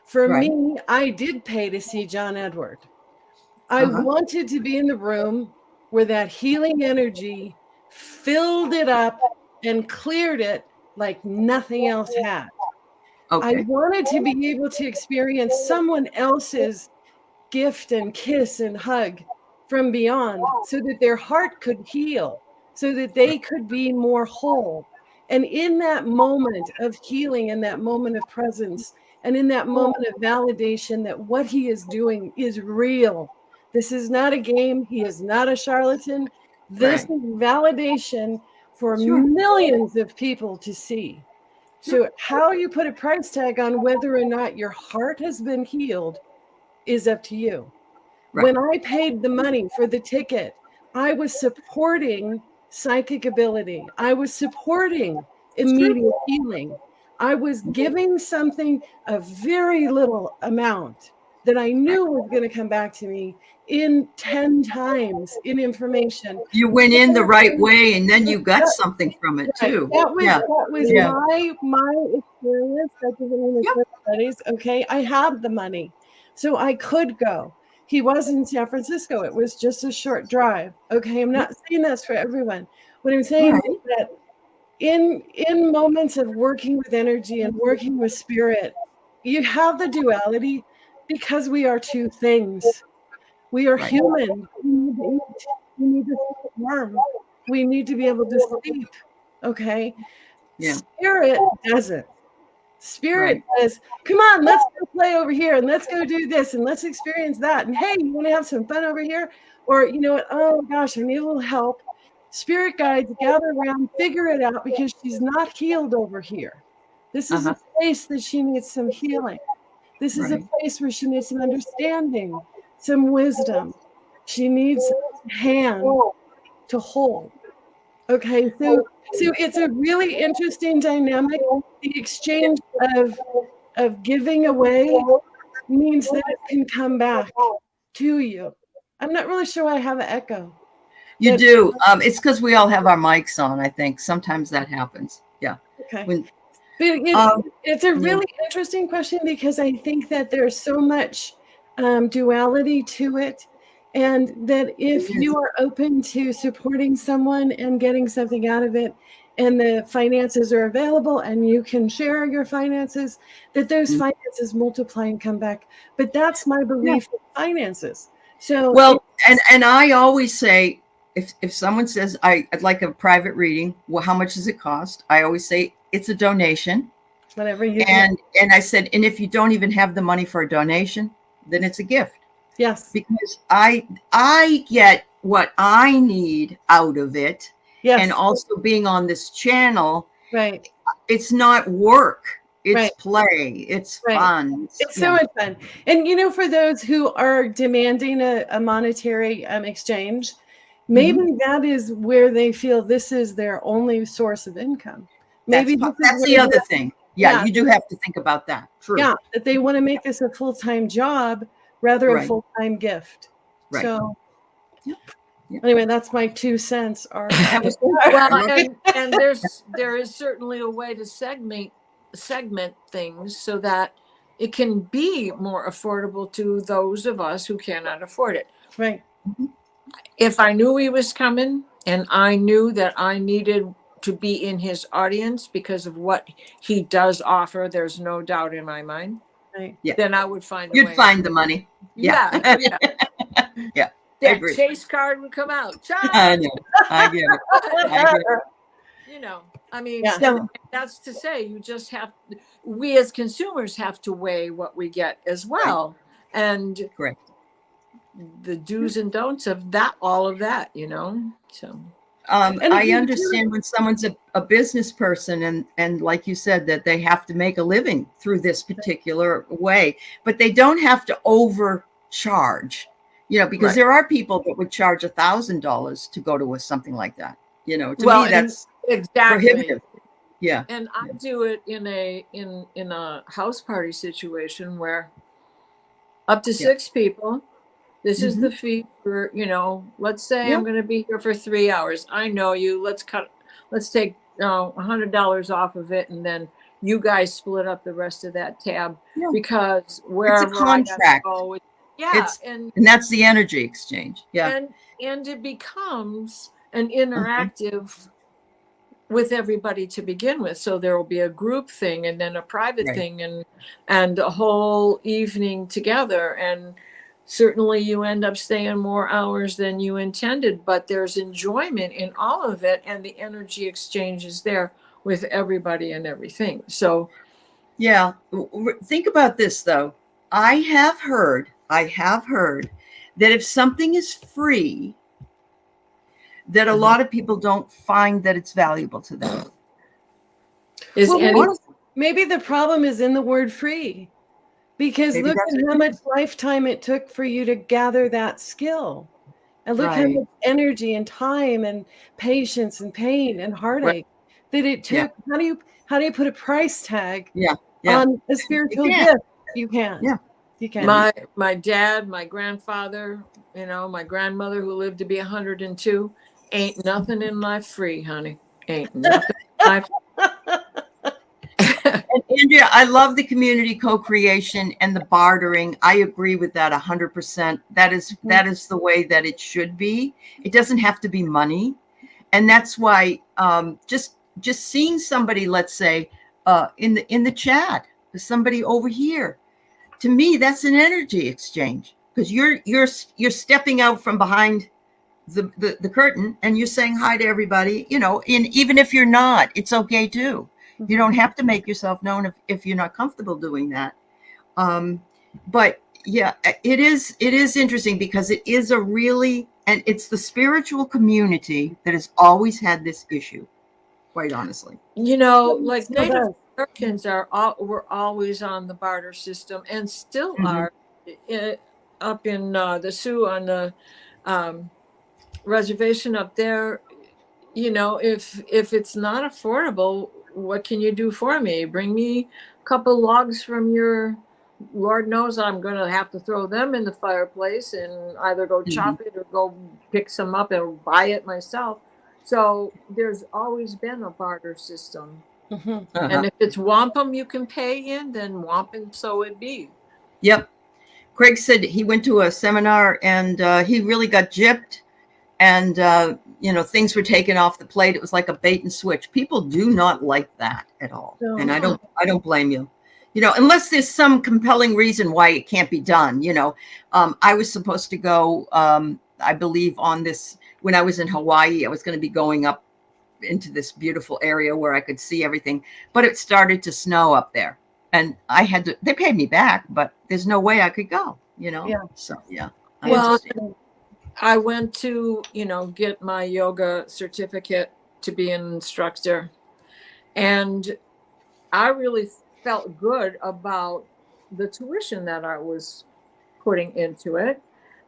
Speaker 4: For me, I did pay to see John Edward. I wanted to be in the room where that healing energy filled it up and cleared it like nothing else had. I wanted to be able to experience someone else's gift and kiss and hug from beyond so that their heart could heal, so that they could be more whole. And in that moment of healing, in that moment of presence, and in that moment of validation that what he is doing is real. This is not a game. He is not a charlatan. This is validation for millions of people to see. So how you put a price tag on whether or not your heart has been healed is up to you. When I paid the money for the ticket, I was supporting psychic ability. I was supporting immediate healing. I was giving something, a very little amount that I knew was going to come back to me in 10 times in information.
Speaker 1: You went in the right way, and then you got something from it too.
Speaker 4: That was my experience. That doesn't mean it's everybody's. Okay, I had the money, so I could go. He was in San Francisco. It was just a short drive. Okay, I'm not saying that's for everyone. What I'm saying is that in moments of working with energy and working with spirit, you have the duality because we are two things. We are human. We need to eat. We need to sit warm. We need to be able to sleep. Okay. Yeah. Spirit doesn't. Spirit says, come on, let's go play over here and let's go do this and let's experience that. And hey, you want to have some fun over here? Or you know what? Oh gosh, I need a little help. Spirit guides gather around, figure it out because she's not healed over here. This is a place that she needs some healing. This is a place where she needs some understanding, some wisdom. She needs a hand to hold. Okay, so it's a really interesting dynamic. The exchange of giving away means that it can come back to you. I'm not really sure why I have an echo.
Speaker 1: You do. It's because we all have our mics on, I think. Sometimes that happens. Yeah.
Speaker 4: Okay. It's a really interesting question because I think that there's so much duality to it. And that if you are open to supporting someone and getting something out of it, and the finances are available and you can share your finances, that those finances multiply and come back. But that's my belief in finances. So
Speaker 1: well, and I always say, if someone says I'd like a private reading, well, how much does it cost? I always say it's a donation.
Speaker 4: Whatever you
Speaker 1: and I said, and if you don't even have the money for a donation, then it's a gift.
Speaker 4: Yes.
Speaker 1: Because I get what I need out of it.
Speaker 4: Yes.
Speaker 1: And also being on this channel,
Speaker 4: right.
Speaker 1: It's not work. It's
Speaker 4: Right.
Speaker 1: play. It's
Speaker 4: Right.
Speaker 1: fun.
Speaker 4: It's so much fun. And, you know, for those who are demanding a monetary exchange, maybe that is where they feel this is their only source of income. Maybe
Speaker 1: that's the other thing. Yeah, you do have to think about that. True.
Speaker 4: Yeah, that they want to make this a full-time job rather
Speaker 1: Right.
Speaker 4: a full-time gift.
Speaker 1: Right.
Speaker 4: So
Speaker 1: Yeah.
Speaker 4: anyway, that's my 2 cents.
Speaker 1: That was
Speaker 2: well, and there is certainly a way to segment things so that it can be more affordable to those of us who cannot afford it.
Speaker 4: Right.
Speaker 2: If I knew he was coming and I knew that I needed to be in his audience because of what he does offer, there's no doubt in my mind.
Speaker 4: Right.
Speaker 1: Yeah.
Speaker 2: Then I would find a
Speaker 1: You'd
Speaker 2: way.
Speaker 1: find the money.
Speaker 2: Yeah. Yeah.
Speaker 1: Yeah.
Speaker 2: That chase card would come out.
Speaker 1: I know. I get it.
Speaker 2: You know, I mean,
Speaker 1: Yeah.
Speaker 2: that's to say, you just have, we as consumers have to weigh what we get as well. Right. And
Speaker 1: correct.
Speaker 2: The do's and don'ts of that, all of that, you know, so.
Speaker 1: I understand when someone's a business person and like you said, that they have to make a living through this particular way, but they don't have to overcharge, you know, because there are people that would charge $1,000 to go to something like that. You know, to me, that's prohibitive. Yeah.
Speaker 2: And I do it in a house party situation where up to 6 people. This is the fee for, you know, let's say I'm going to be here for 3 hours. I know you. Let's take $100 off of it. And then you guys split up the rest of that tab because wherever
Speaker 1: it's a contract. And that's the energy exchange. Yeah.
Speaker 2: And it becomes an interactive with everybody to begin with. So there will be a group thing and then a private thing and a whole evening together. And certainly you end up staying more hours than you intended, but there's enjoyment in all of it. And the energy exchange is there with everybody and everything. So,
Speaker 1: yeah, think about this though. I have heard that if something is free, that a lot of people don't find that it's valuable to them.
Speaker 4: Maybe the problem is in the word free. Because look at how much lifetime it took for you to gather that skill. And look how much energy and time and patience and pain and heartache that it took. Yeah. How do you put a price tag on a spiritual gift? You can. Yeah. You can.
Speaker 2: My dad, my grandfather, you know, my grandmother who lived to be 102, ain't nothing in life free, honey. Ain't nothing in life.
Speaker 1: And Andrea, I love the community co-creation and the bartering. I agree with that 100%. That is the way that it should be. It doesn't have to be money, and that's why just seeing somebody, let's say, in the chat, somebody over here, to me, that's an energy exchange because you're stepping out from behind the curtain and you're saying hi to everybody. You know, even if you're not, it's okay too. You don't have to make yourself known if you're not comfortable doing that. But yeah, it is interesting because it is and it's the spiritual community that has always had this issue, quite honestly.
Speaker 2: You know, like Native Americans were always on the barter system and still are up in the Sioux on the reservation up there. You know, if it's not affordable, what can you do for me? Bring me a couple logs from your, Lord knows I'm going to have to throw them in the fireplace and either go chop it or go pick some up and buy it myself. So there's always been a barter system. And if it's wampum you can pay in, then wampum so it be.
Speaker 1: Yep. Craig said he went to a seminar and he really got gypped. And things were taken off the plate. It was like a bait and switch. People do not like that at all.
Speaker 2: No.
Speaker 1: And I don't blame you. Unless there's some compelling reason why it can't be done. I was supposed to go, I believe on this, when I was in Hawaii, I was going to be going up into this beautiful area where I could see everything, but it started to snow up there and they paid me back, but there's no way I could go,
Speaker 2: Yeah.
Speaker 1: So, yeah.
Speaker 2: Well, I went to, get my yoga certificate to be an instructor. And I really felt good about the tuition that I was putting into it.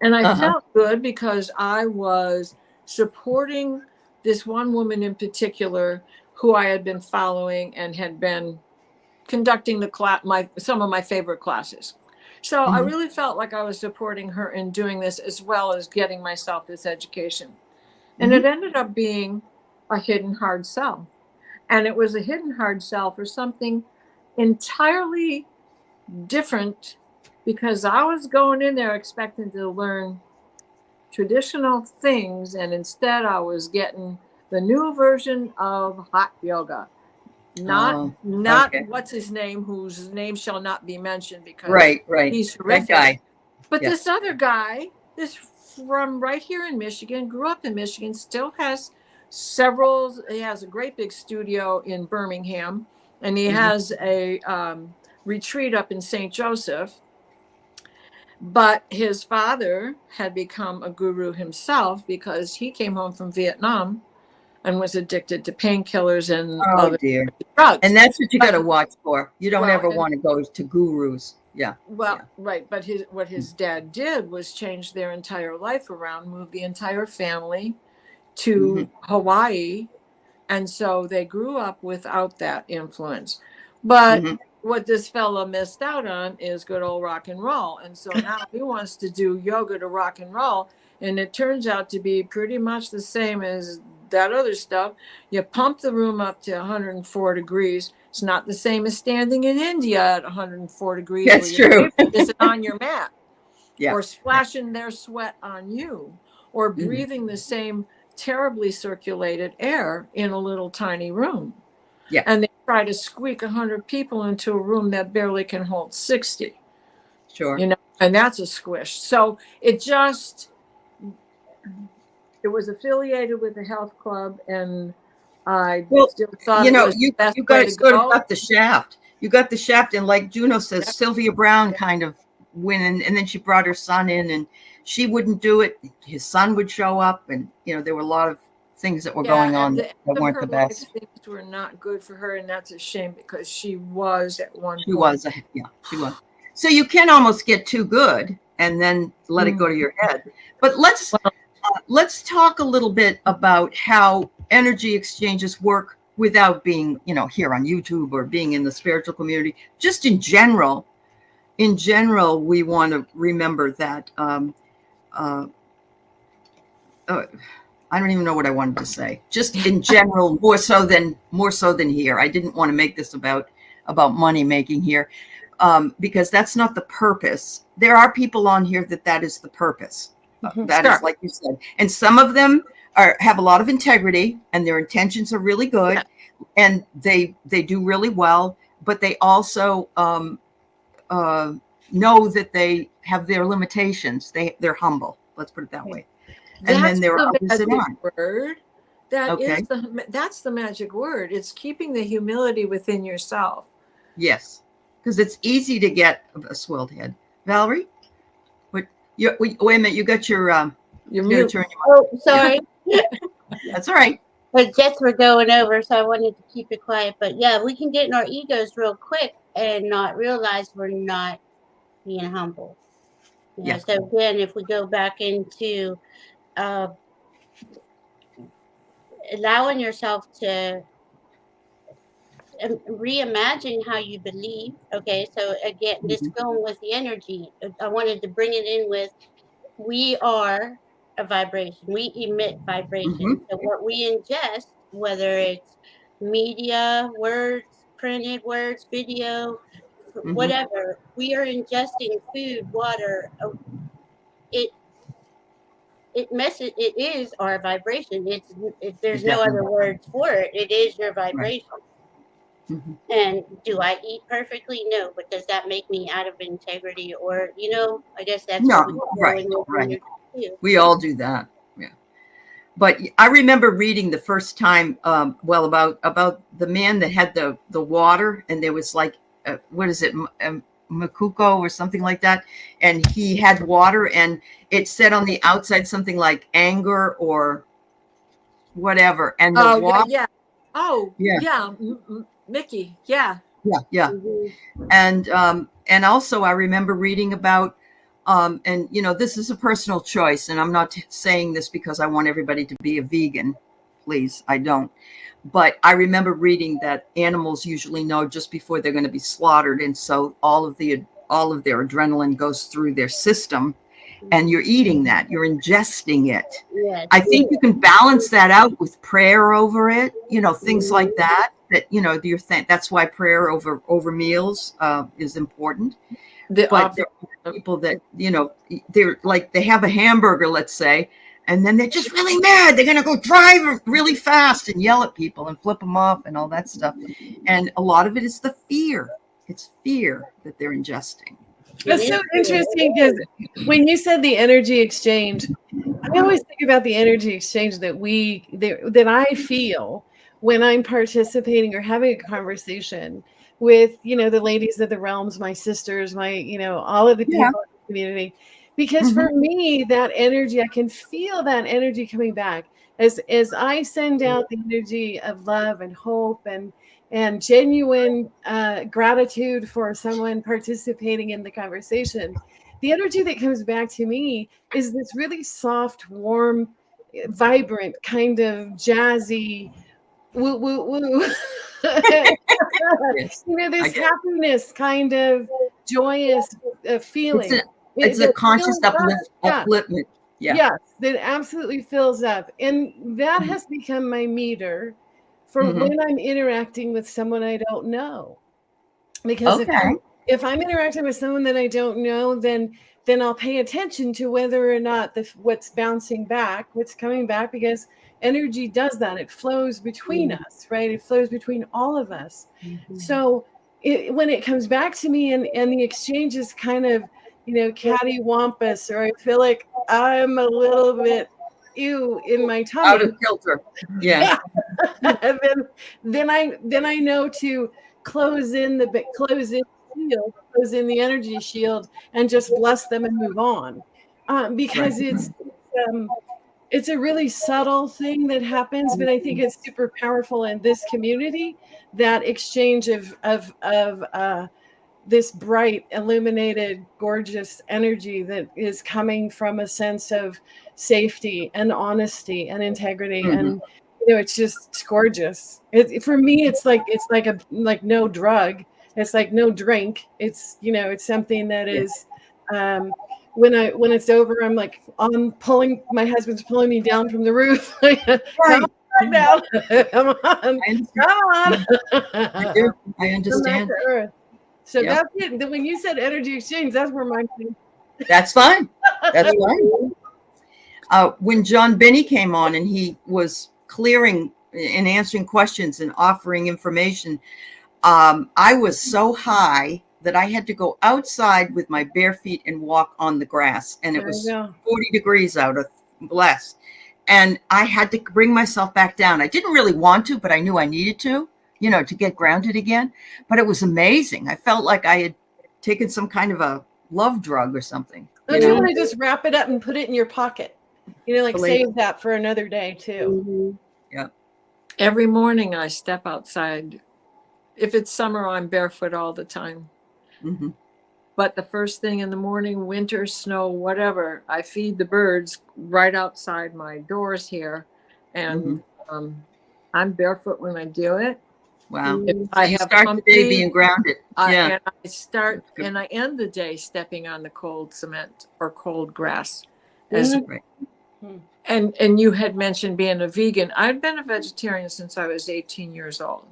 Speaker 2: And I felt good because I was supporting this one woman in particular who I had been following and had been conducting the class, some of my favorite classes. So I really felt like I was supporting her in doing this as well as getting myself this education. And it ended up being a hidden hard sell. And it was a hidden hard sell for something entirely different because I was going in there expecting to learn traditional things. And instead I was getting the new version of hot yoga. Not what's his name, whose name shall not be mentioned because
Speaker 1: right.
Speaker 2: he's horrific.
Speaker 1: That guy.
Speaker 2: But this other guy, this from right here in Michigan, grew up in Michigan, still has he has a great big studio in Birmingham, and he has a retreat up in St. Joseph. But his father had become a guru himself because he came home from Vietnam and was addicted to painkillers and other drugs.
Speaker 1: And that's what you got to watch for. You don't ever want to go to gurus. Yeah.
Speaker 2: Well, right. But what his dad did was change their entire life around, move the entire family to Hawaii. And so they grew up without that influence. But what this fella missed out on is good old rock and roll. And so now he wants to do yoga to rock and roll. And it turns out to be pretty much the same as that other stuff. You pump the room up to 104 degrees. It's not the same as standing in India at 104 degrees.
Speaker 1: That's true.
Speaker 2: It's on your mat.
Speaker 1: Yeah.
Speaker 2: Or splashing their sweat on you. Or breathing the same terribly circulated air in a little tiny room.
Speaker 1: Yeah.
Speaker 2: And they try to squeak 100 people into a room that barely can hold 60.
Speaker 1: Sure.
Speaker 2: And that's a squish. So it was affiliated with the health club, and I still thought it was the best way to go.
Speaker 1: Got the shaft. You got the shaft, and like Juno says, Sylvia Brown kind of went, and then she brought her son in, and she wouldn't do it. His son would show up, and there were a lot of things that were going on that weren't the best.
Speaker 2: Things were not good for her, and that's a shame because she was at one point.
Speaker 1: She was. So you can almost get too good and then let it go to your head. But let's talk a little bit about how energy exchanges work without being, here on YouTube or being in the spiritual community. Just in general, we want to remember that I don't even know what I wanted to say. Just in general, more so than here. I didn't want to make this about money making here, because that's not the purpose. There are people on here that is the purpose. That is, like you said, and some of them have a lot of integrity, and their intentions are really good, and they do really well. But they also know that they have their limitations. They're humble. Let's put it that way. And then there are others that aren't.
Speaker 2: Word. That's the magic word. It's keeping the humility within yourself.
Speaker 1: Yes, because it's easy to get a swelled head. Valerie, wait a minute. You got your
Speaker 2: mute.
Speaker 1: Turn your
Speaker 3: Oh, sorry.
Speaker 1: That's all right.
Speaker 3: But jets were going over, so I wanted to keep it quiet. But yeah, we can get in our egos real quick and not realize we're not being humble. So again, if we go back into allowing yourself to reimagine how you believe. Okay, so again, this going with the energy, I wanted to bring it in with, we are a vibration, we emit vibration. So what we ingest, whether it's media, words, printed words, video, whatever, we are ingesting food, water. it is our vibration. There's no
Speaker 1: Definitely.
Speaker 3: other words for it. It is your vibration.
Speaker 1: Mhm.
Speaker 3: And do I eat perfectly? No, but does that make me out of integrity? Or, I guess that's what we
Speaker 1: No,
Speaker 3: go
Speaker 1: right,
Speaker 3: in with
Speaker 1: right.
Speaker 3: too.
Speaker 1: We all do that. Yeah. But I remember reading the first time, well, about the man that had the water, and there was like, what is it, Makuko or something like that, and he had water, and it said on the outside something like anger or whatever, and the
Speaker 2: Oh yeah,
Speaker 1: water,
Speaker 2: yeah. Oh
Speaker 1: yeah,
Speaker 2: yeah, Mickey. Yeah.
Speaker 1: yeah, yeah.
Speaker 3: Mhm.
Speaker 1: And also I remember reading about, and this is a personal choice, and I'm not saying this because I want everybody to be a vegan. Please, I don't. But I remember reading that animals usually know just before they're going to be slaughtered, and so all of their adrenaline goes through their system, and you're eating that, you're ingesting it.
Speaker 3: Yes.
Speaker 1: I think you can balance that out with prayer over it, things
Speaker 3: Mhm.
Speaker 1: like that. That's why prayer over meals is important.
Speaker 2: The
Speaker 1: But there are people that they're like, they have a hamburger, let's say, and then they're just really mad. They're gonna go drive really fast and yell at people and flip them off and all that stuff. And a lot of it is the fear. It's fear that they're ingesting.
Speaker 4: That's so interesting because when you said the energy exchange, I always think about the energy exchange that I feel when I'm participating or having a conversation with, the ladies of the realms, my sisters, all of the people
Speaker 1: Yeah.
Speaker 4: in the community. Because for me, that energy, I can feel that energy coming back as I send out the energy of love and hope and genuine gratitude for someone participating in the conversation. The energy that comes back to me is this really soft, warm, vibrant, kind of jazzy, woo, woo, woo.
Speaker 1: Yes.
Speaker 4: This happiness, kind of joyous feeling.
Speaker 1: It's a
Speaker 4: That
Speaker 1: conscious
Speaker 4: fills up.
Speaker 1: upliftment. Yeah.
Speaker 4: Yes, that absolutely fills up. And that has become my meter for when I'm interacting with someone I don't know. Because
Speaker 1: Okay.
Speaker 4: if I'm interacting with someone that I don't know, then I'll pay attention to whether or not what's bouncing back, what's coming back, because energy does that. It flows between us, right? It flows between all of us. So when it comes back to me and the exchange is kind of, cattywampus, or I feel like I'm a little bit ew in my
Speaker 1: Out
Speaker 4: tummy,
Speaker 1: of kilter. Yeah.
Speaker 4: and then I know to close in close in the energy shield and just bless them and move on, because
Speaker 1: Right.
Speaker 4: it's a really subtle thing that happens, but I think it's super powerful in this community. That exchange of this bright, illuminated, gorgeous energy that is coming from a sense of safety and honesty and integrity, and it's gorgeous. For me, it's like no drug. It's like no drink. It's something that is. When it's over, I'm like my husband's pulling me down from the roof. Come on now, come on, come on.
Speaker 1: I do. I
Speaker 4: Come back
Speaker 1: understand.
Speaker 4: to earth. So
Speaker 1: Yeah.
Speaker 4: that's it. When you said energy exchange, that's where my
Speaker 1: That's fine. That's fine. When John Binney came on and he was clearing and answering questions and offering information, I was so high that I had to go outside with my bare feet and walk on the grass. And it was 40 degrees out, less. And I had to bring myself back down. I didn't really want to, but I knew I needed to get grounded again. But it was amazing. I felt like I had taken some kind of a love drug or something.
Speaker 4: Don't you want to just wrap it up and put it in your pocket? Like save that for another day too.
Speaker 1: Yeah.
Speaker 2: Every morning I step outside. If it's summer, I'm barefoot all the time. But the first thing in the morning, winter, snow, whatever, I feed the birds right outside my doors here. And I'm barefoot when I do it.
Speaker 1: Wow.
Speaker 2: If I have
Speaker 1: start the day being grounded.
Speaker 2: And I end the day stepping on the cold cement or cold grass. And you had mentioned being a vegan. I've been a vegetarian since I was 18 years old.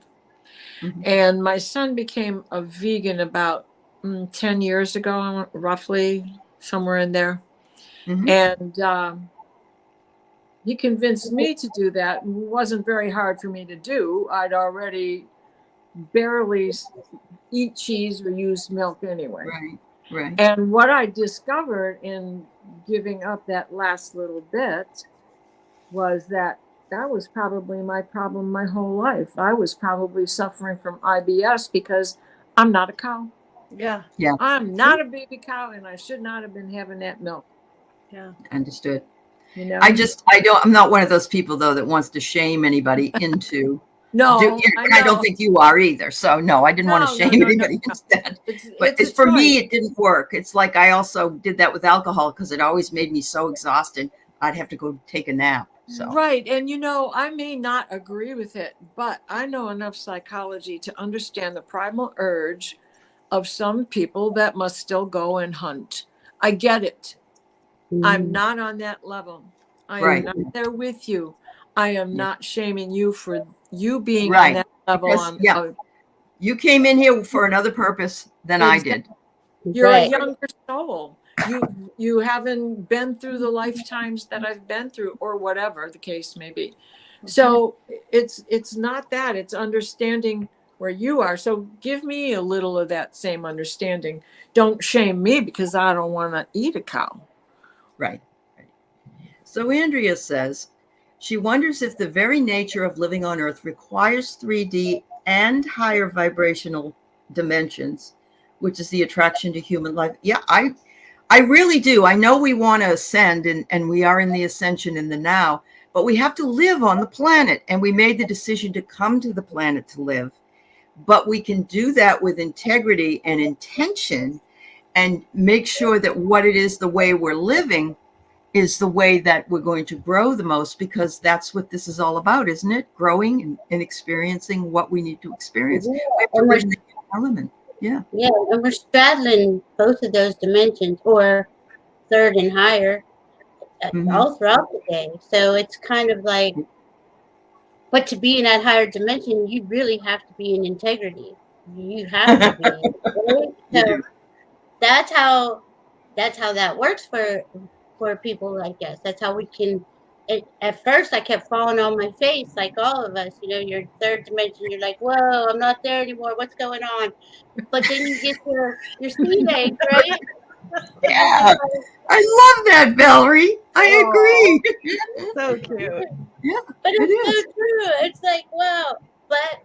Speaker 2: And my son became a vegan about 10 years ago, roughly, somewhere in there. And he convinced me to do that. It wasn't very hard for me to do. I'd already barely eat cheese or use milk anyway.
Speaker 1: Right. Right.
Speaker 2: And what I discovered in giving up that last little bit was that was probably my problem my whole life. I was probably suffering from IBS because I'm not a cow.
Speaker 4: Yeah.
Speaker 1: Yeah.
Speaker 2: I'm not a baby cow, and I should not have been having that milk.
Speaker 4: Yeah.
Speaker 1: Understood.
Speaker 2: You know,
Speaker 1: I'm not one of those people though that wants to shame anybody into.
Speaker 2: no,
Speaker 1: I don't think you are either. So no, I didn't want to shame anybody into that. But
Speaker 2: it's
Speaker 1: for me, it didn't work. It's like I also did that with alcohol because it always made me so exhausted. I'd have to go take a nap. So
Speaker 2: right. And you know, I may not agree with it, but I know enough psychology to understand the primal urge of some people that must still go and hunt. I get it. I'm not on that level. I am not there with you. I am not shaming you for you being on that level.
Speaker 1: Because, you came in here for another purpose than I did.
Speaker 2: You're a younger soul. You haven't been through the lifetimes that I've been through, or whatever the case may be. So it's not that. It's understanding where you are. So give me a little of that same understanding. Don't shame me because I don't want to eat a cow.
Speaker 1: Right. So Andrea says she wonders if the very nature of living on Earth requires 3D and higher vibrational dimensions, which is the attraction to human life. Yeah, I really do. I know we want to ascend, and we are in the ascension in the now, but we have to live on the planet, and we made the decision to come to the planet to live. But we can do that with integrity and intention and make sure that what it is, the way we're living, is the way that we're going to grow the most, because that's what this is all about, isn't it? Growing and experiencing what we need to experience. We have to live in the element. Yeah.
Speaker 3: Yeah, and we're straddling both of those dimensions, or third and higher, all throughout the day. So it's kind of like, but to be in that higher dimension, you really have to be in integrity. You have to be. Right? So that's how that works for people, I guess. That's how we can. At first, I kept falling on my face, like all of us. You know, your third dimension, you're like, whoa, I'm not there anymore. What's going on? But then you get your seed egg, right?
Speaker 1: Yeah, I love that, Valerie. I agree.
Speaker 4: So cute.
Speaker 1: Yeah,
Speaker 3: but it's so true. It's like, wow. But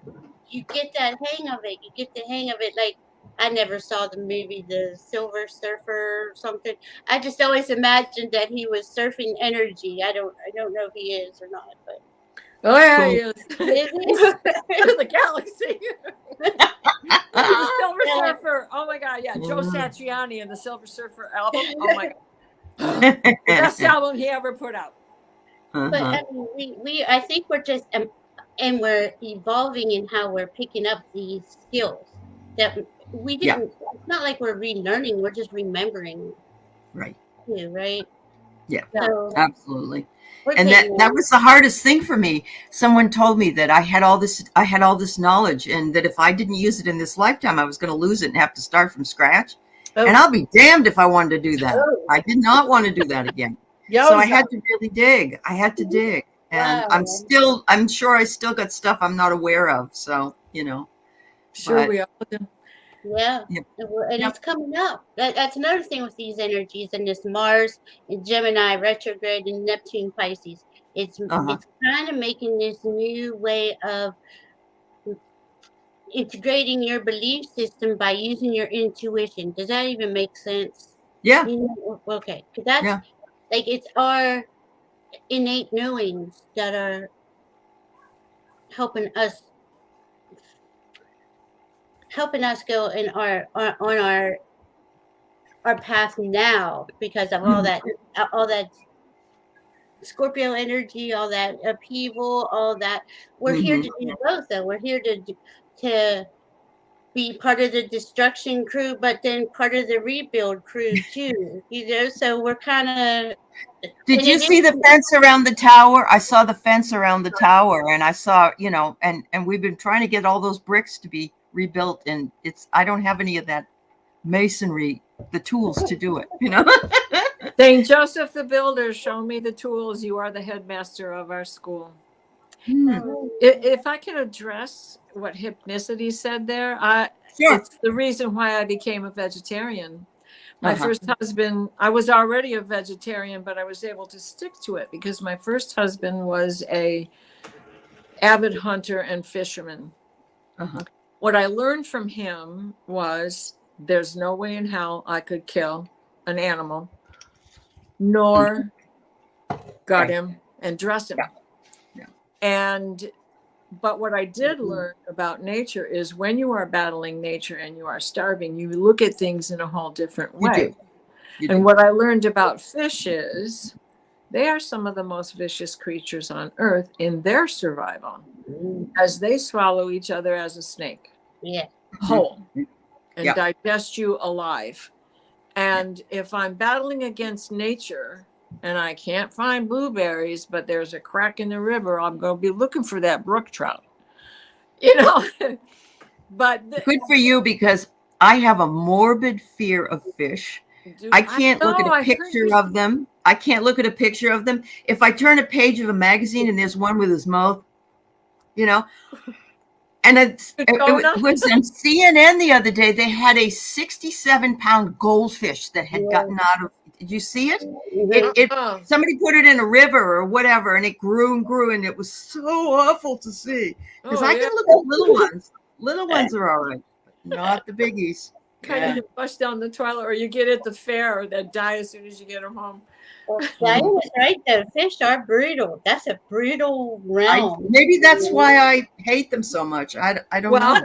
Speaker 3: you get that hang of it. You get the hang of it. Like, I never saw the movie The Silver Surfer or something. I just always imagined that he was surfing energy. I don't know if he is or not, but.
Speaker 2: Oh yeah, he is.
Speaker 3: Is he?
Speaker 2: The galaxy. The Silver Surfer. Oh my God, yeah. Joe Satriani and the Silver Surfer album. Oh my God. The best album he ever put out.
Speaker 3: But I mean, I think we're just, and we're evolving in how we're picking up these skills that we didn't. It's not like we're relearning; we're just remembering.
Speaker 1: Right.
Speaker 3: Too, right.
Speaker 1: Yeah.
Speaker 3: So,
Speaker 1: absolutely. And that was the hardest thing for me. Someone told me that I had all this knowledge, and that if I didn't use it in this lifetime, I was going to lose it and have to start from scratch. And I'll be damned if I wanted to do that. I did not want to do that again. So I had to really dig. And I'm sure I still got stuff I'm not aware of. So,
Speaker 2: Sure, we all do.
Speaker 3: Yeah. And it's coming up. That's another thing with these energies and this Mars and Gemini retrograde and Neptune Pisces. It's kind of making this new way of integrating your belief system by using your intuition. Does that even make sense?
Speaker 1: Yeah.
Speaker 3: Okay. Because that's like, it's our innate knowings that are helping us go in on our path now, because of all that Scorpio energy, all that upheaval, all that. We're here to do both, though. We're here to be part of the destruction crew, but then part of the rebuild crew too. So we're kind of.
Speaker 1: Did you see the fence around the tower? I saw the fence around the tower, and I saw, and we've been trying to get all those bricks to be rebuilt, and I don't have any of that masonry, the tools to do it,
Speaker 2: Saint Joseph the Builder, show me the tools. You are the headmaster of our school. If I can address what Hypnicity said there,
Speaker 1: Sure.
Speaker 2: it's the reason why I became a vegetarian. My first husband, I was already a vegetarian, but I was able to stick to it because my first husband was a avid hunter and fisherman. What I learned from him was there's no way in hell I could kill an animal, nor gut him and dress him. But what I did learn about nature is when you are battling nature and you are starving, you look at things in a whole different way. And what I learned about fish is they are some of the most vicious creatures on earth in their survival, as they swallow each other as a snake, whole, and digest you alive. And if I'm battling against nature and I can't find blueberries, but there's a crack in the river, I'm going to be looking for that brook trout, But
Speaker 1: good for you, because I have a morbid fear of fish. I can't look at a picture of them. I can't look at a picture of them. If I turn a page of a magazine and there's one with his mouth, and it was on CNN the other day. They had a 67-pound goldfish that had gotten out of. Did you see it? Somebody put it in a river or whatever, and it grew and grew, and it was so awful to see. Because I can look at little ones. Little ones are all right, but not the biggies.
Speaker 2: Kind of flush down the toilet, or you get at the fair, or they die as soon as you get them home.
Speaker 3: Diane was right, though. Fish are brutal. That's a brutal realm.
Speaker 1: Maybe that's why I hate them so much. I don't know.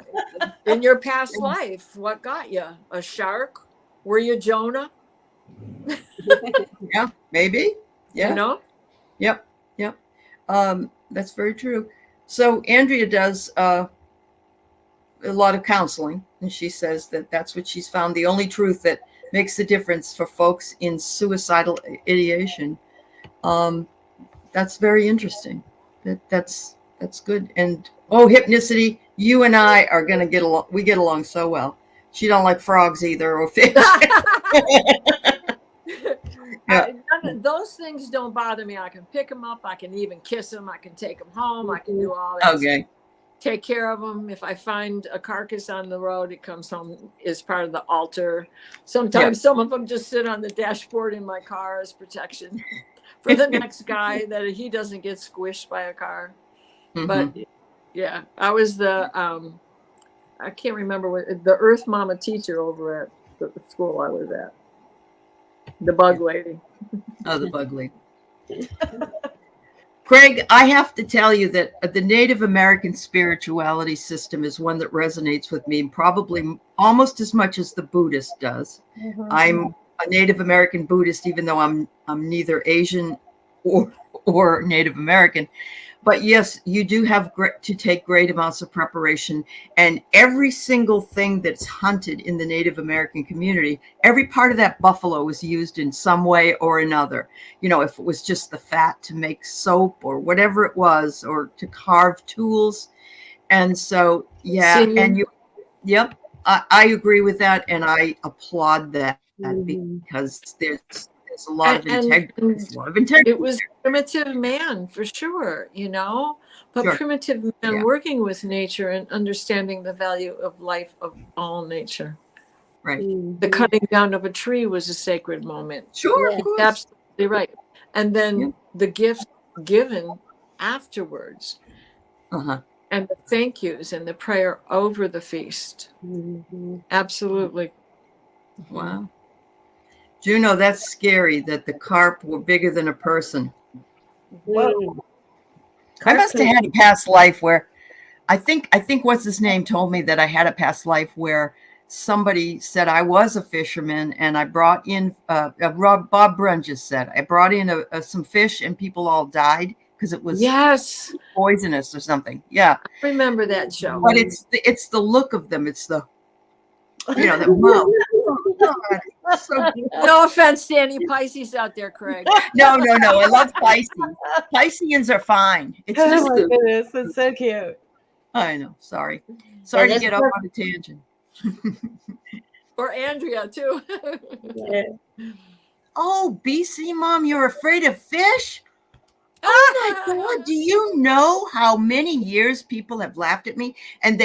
Speaker 2: In your past life, what got you? A shark? Were you Jonah?
Speaker 1: Yeah, maybe. Yeah. Yep. That's very true. So Andrea does a lot of counseling, and she says that that's what she's found the only truth that makes the difference for folks in suicidal ideation. That's very interesting. That's good. And Hypnicity, you and I are going to get along. We get along so well. She don't like frogs either, or fish.
Speaker 2: Those things don't bother me. I can pick them up. I can even kiss them. I can take them home. I can do all that.
Speaker 1: Okay.
Speaker 2: Take care of them. If I find a carcass on the road, it comes home as part of the altar. Sometimes some of them just sit on the dashboard in my car as protection for the next guy, that he doesn't get squished by a car. But yeah, I was the I can't remember what the Earth Mama teacher over at the school I was at. The bug lady.
Speaker 1: Oh, the bug lady. Craig, I have to tell you that the Native American spirituality system is one that resonates with me probably almost as much as the Buddhist does. I'm a Native American Buddhist, even though I'm neither Asian or Native American. But yes, you do have to take great amounts of preparation, and every single thing that's hunted in the Native American community, every part of that buffalo was used in some way or another. If it was just the fat to make soap or whatever it was, or to carve tools. And so, I agree with that, and I applaud that because there's a lot of integrity.
Speaker 2: It was primitive man for sure, but primitive man working with nature and understanding the value of life of all nature.
Speaker 1: Right.
Speaker 2: The cutting down of a tree was a sacred moment.
Speaker 1: Sure.
Speaker 2: Absolutely right. And then the gift given afterwards. And the thank yous and the prayer over the feast. Absolutely.
Speaker 1: Wow. Juno, that's scary that the carp were bigger than a person. I must have had a past life where I think what's his name told me that I had a past life where somebody said I was a fisherman, and I brought in Bob Brunges said I brought in some fish, and people all died because it was poisonous or something. Yeah,
Speaker 2: I remember that show.
Speaker 1: But it's the look of them. It's the the mouth. So
Speaker 2: no offense to any Pisces out there, Craig.
Speaker 1: No. I love Pisces. Pisceans are fine. It's just
Speaker 4: my goodness, it's so cute.
Speaker 1: I know. Sorry to get off on a tangent.
Speaker 2: Or Andrea too.
Speaker 1: Oh, BC mom, you're afraid of fish? Oh my God. Do you know how many years people have laughed at me? And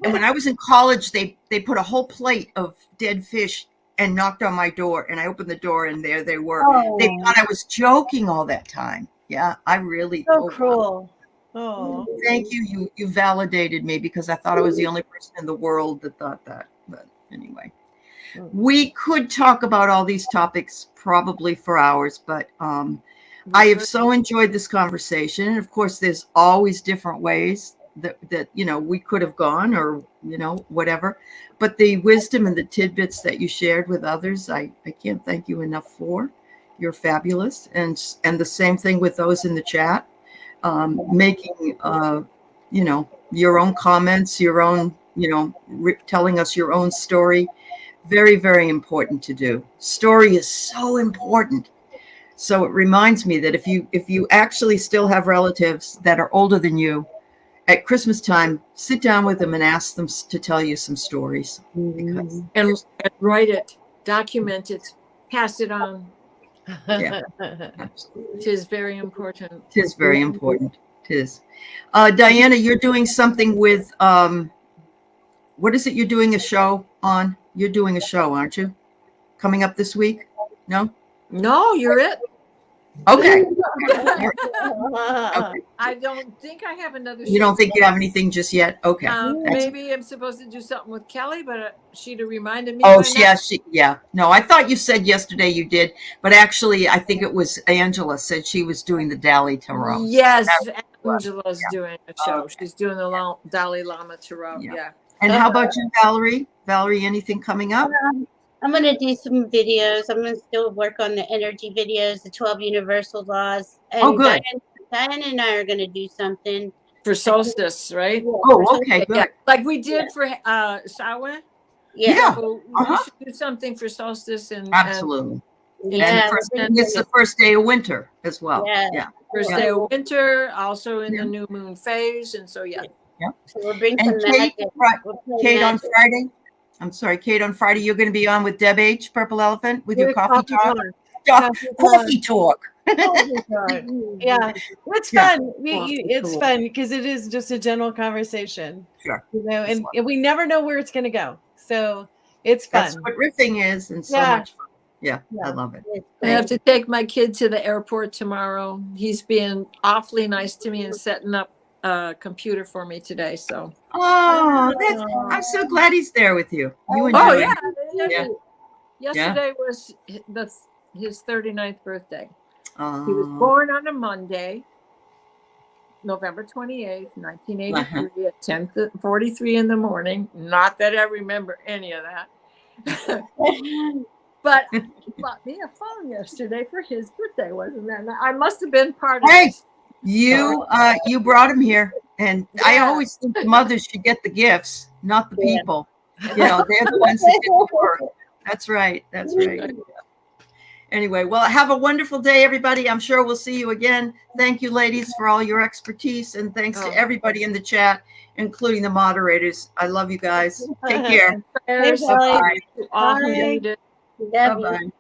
Speaker 1: when I was in college, they put a whole plate of dead fish and knocked on my door, and I opened the door and there they were. They thought I was joking all that time. Yeah, I really.
Speaker 4: So
Speaker 1: wow.
Speaker 4: cruel. Oh,
Speaker 1: Thank you. You validated me because I thought I was the only person in the world that thought that. But anyway, we could talk about all these topics probably for hours, but I have so enjoyed this conversation. And of course, there's always different ways that we could have gone, or whatever. But the wisdom and the tidbits that you shared with others, I can't thank you enough for. You're fabulous, and the same thing with those in the chat, making your own comments, your own telling us your own story. Very, very important to do. Story is so important. So it reminds me that if you actually still have relatives that are older than you, at Christmas time, sit down with them and ask them to tell you some stories.
Speaker 2: And write it, document it, pass it on.
Speaker 1: Yeah,
Speaker 2: It is very important.
Speaker 1: It is very important. It is. Diana, you're doing something with what is it you're doing a show on? You're doing a show, aren't you? Coming up this week? No,
Speaker 2: you're it.
Speaker 1: Okay.
Speaker 2: I don't think I have another show.
Speaker 1: You don't think you have anything just yet? Okay.
Speaker 2: Maybe I'm supposed to do something with Kelly, but she'd have reminded me.
Speaker 1: Oh, yeah. No, I thought you said yesterday you did, but actually, I think it was Angela said she was doing the Dalai Tarot.
Speaker 2: Yes, Angela's doing a show. She's doing the Dalai Lama Tarot. Yeah.
Speaker 1: And how about you, Valerie? Valerie, anything coming up?
Speaker 3: I'm going to do some videos. I'm going to still work on the energy videos, the 12 universal laws. And
Speaker 1: good.
Speaker 3: Diane and I are going to do something
Speaker 2: for solstice, right?
Speaker 1: Oh, okay, good.
Speaker 2: Yeah. Like we did for Samhain.
Speaker 1: Yeah.
Speaker 2: So we should do something for solstice and
Speaker 1: absolutely. And it's the first day of winter as well. Yeah.
Speaker 2: First day of winter, also in the new moon phase, and so yeah.
Speaker 3: So we'll bring
Speaker 1: some
Speaker 3: magic.
Speaker 1: Kate on Friday. I'm sorry, Kate, on Friday, you're going to be on with Deb H, Purple Elephant, with your coffee talk. Coffee talk.
Speaker 4: Yeah, it's fun. It's fun because it is just a general conversation.
Speaker 1: Sure.
Speaker 4: And we never know where it's going to go. So it's fun.
Speaker 1: That's what riffing is, and so much fun. Yeah, I love it.
Speaker 2: I have to take my kid to the airport tomorrow. He's being awfully nice to me and setting up a computer for me today. So.
Speaker 1: I'm so glad he's there with you. You enjoy
Speaker 2: it. Yesterday was his 39th birthday. He was born on a Monday, November 28th, 1983 at 10:43 in the morning. Not that I remember any of that. But he bought me a phone yesterday for his birthday, wasn't that? I must have been part of it.
Speaker 1: You brought him here, and I always think the mothers should get the gifts, not the people. They're the ones that did the work. That's right. Anyway, well, have a wonderful day, everybody. I'm sure we'll see you again. Thank you, ladies, for all your expertise, and thanks to everybody in the chat, including the moderators. I love you guys. Take care.
Speaker 2: Bye.
Speaker 3: Bye.
Speaker 1: Bye-bye.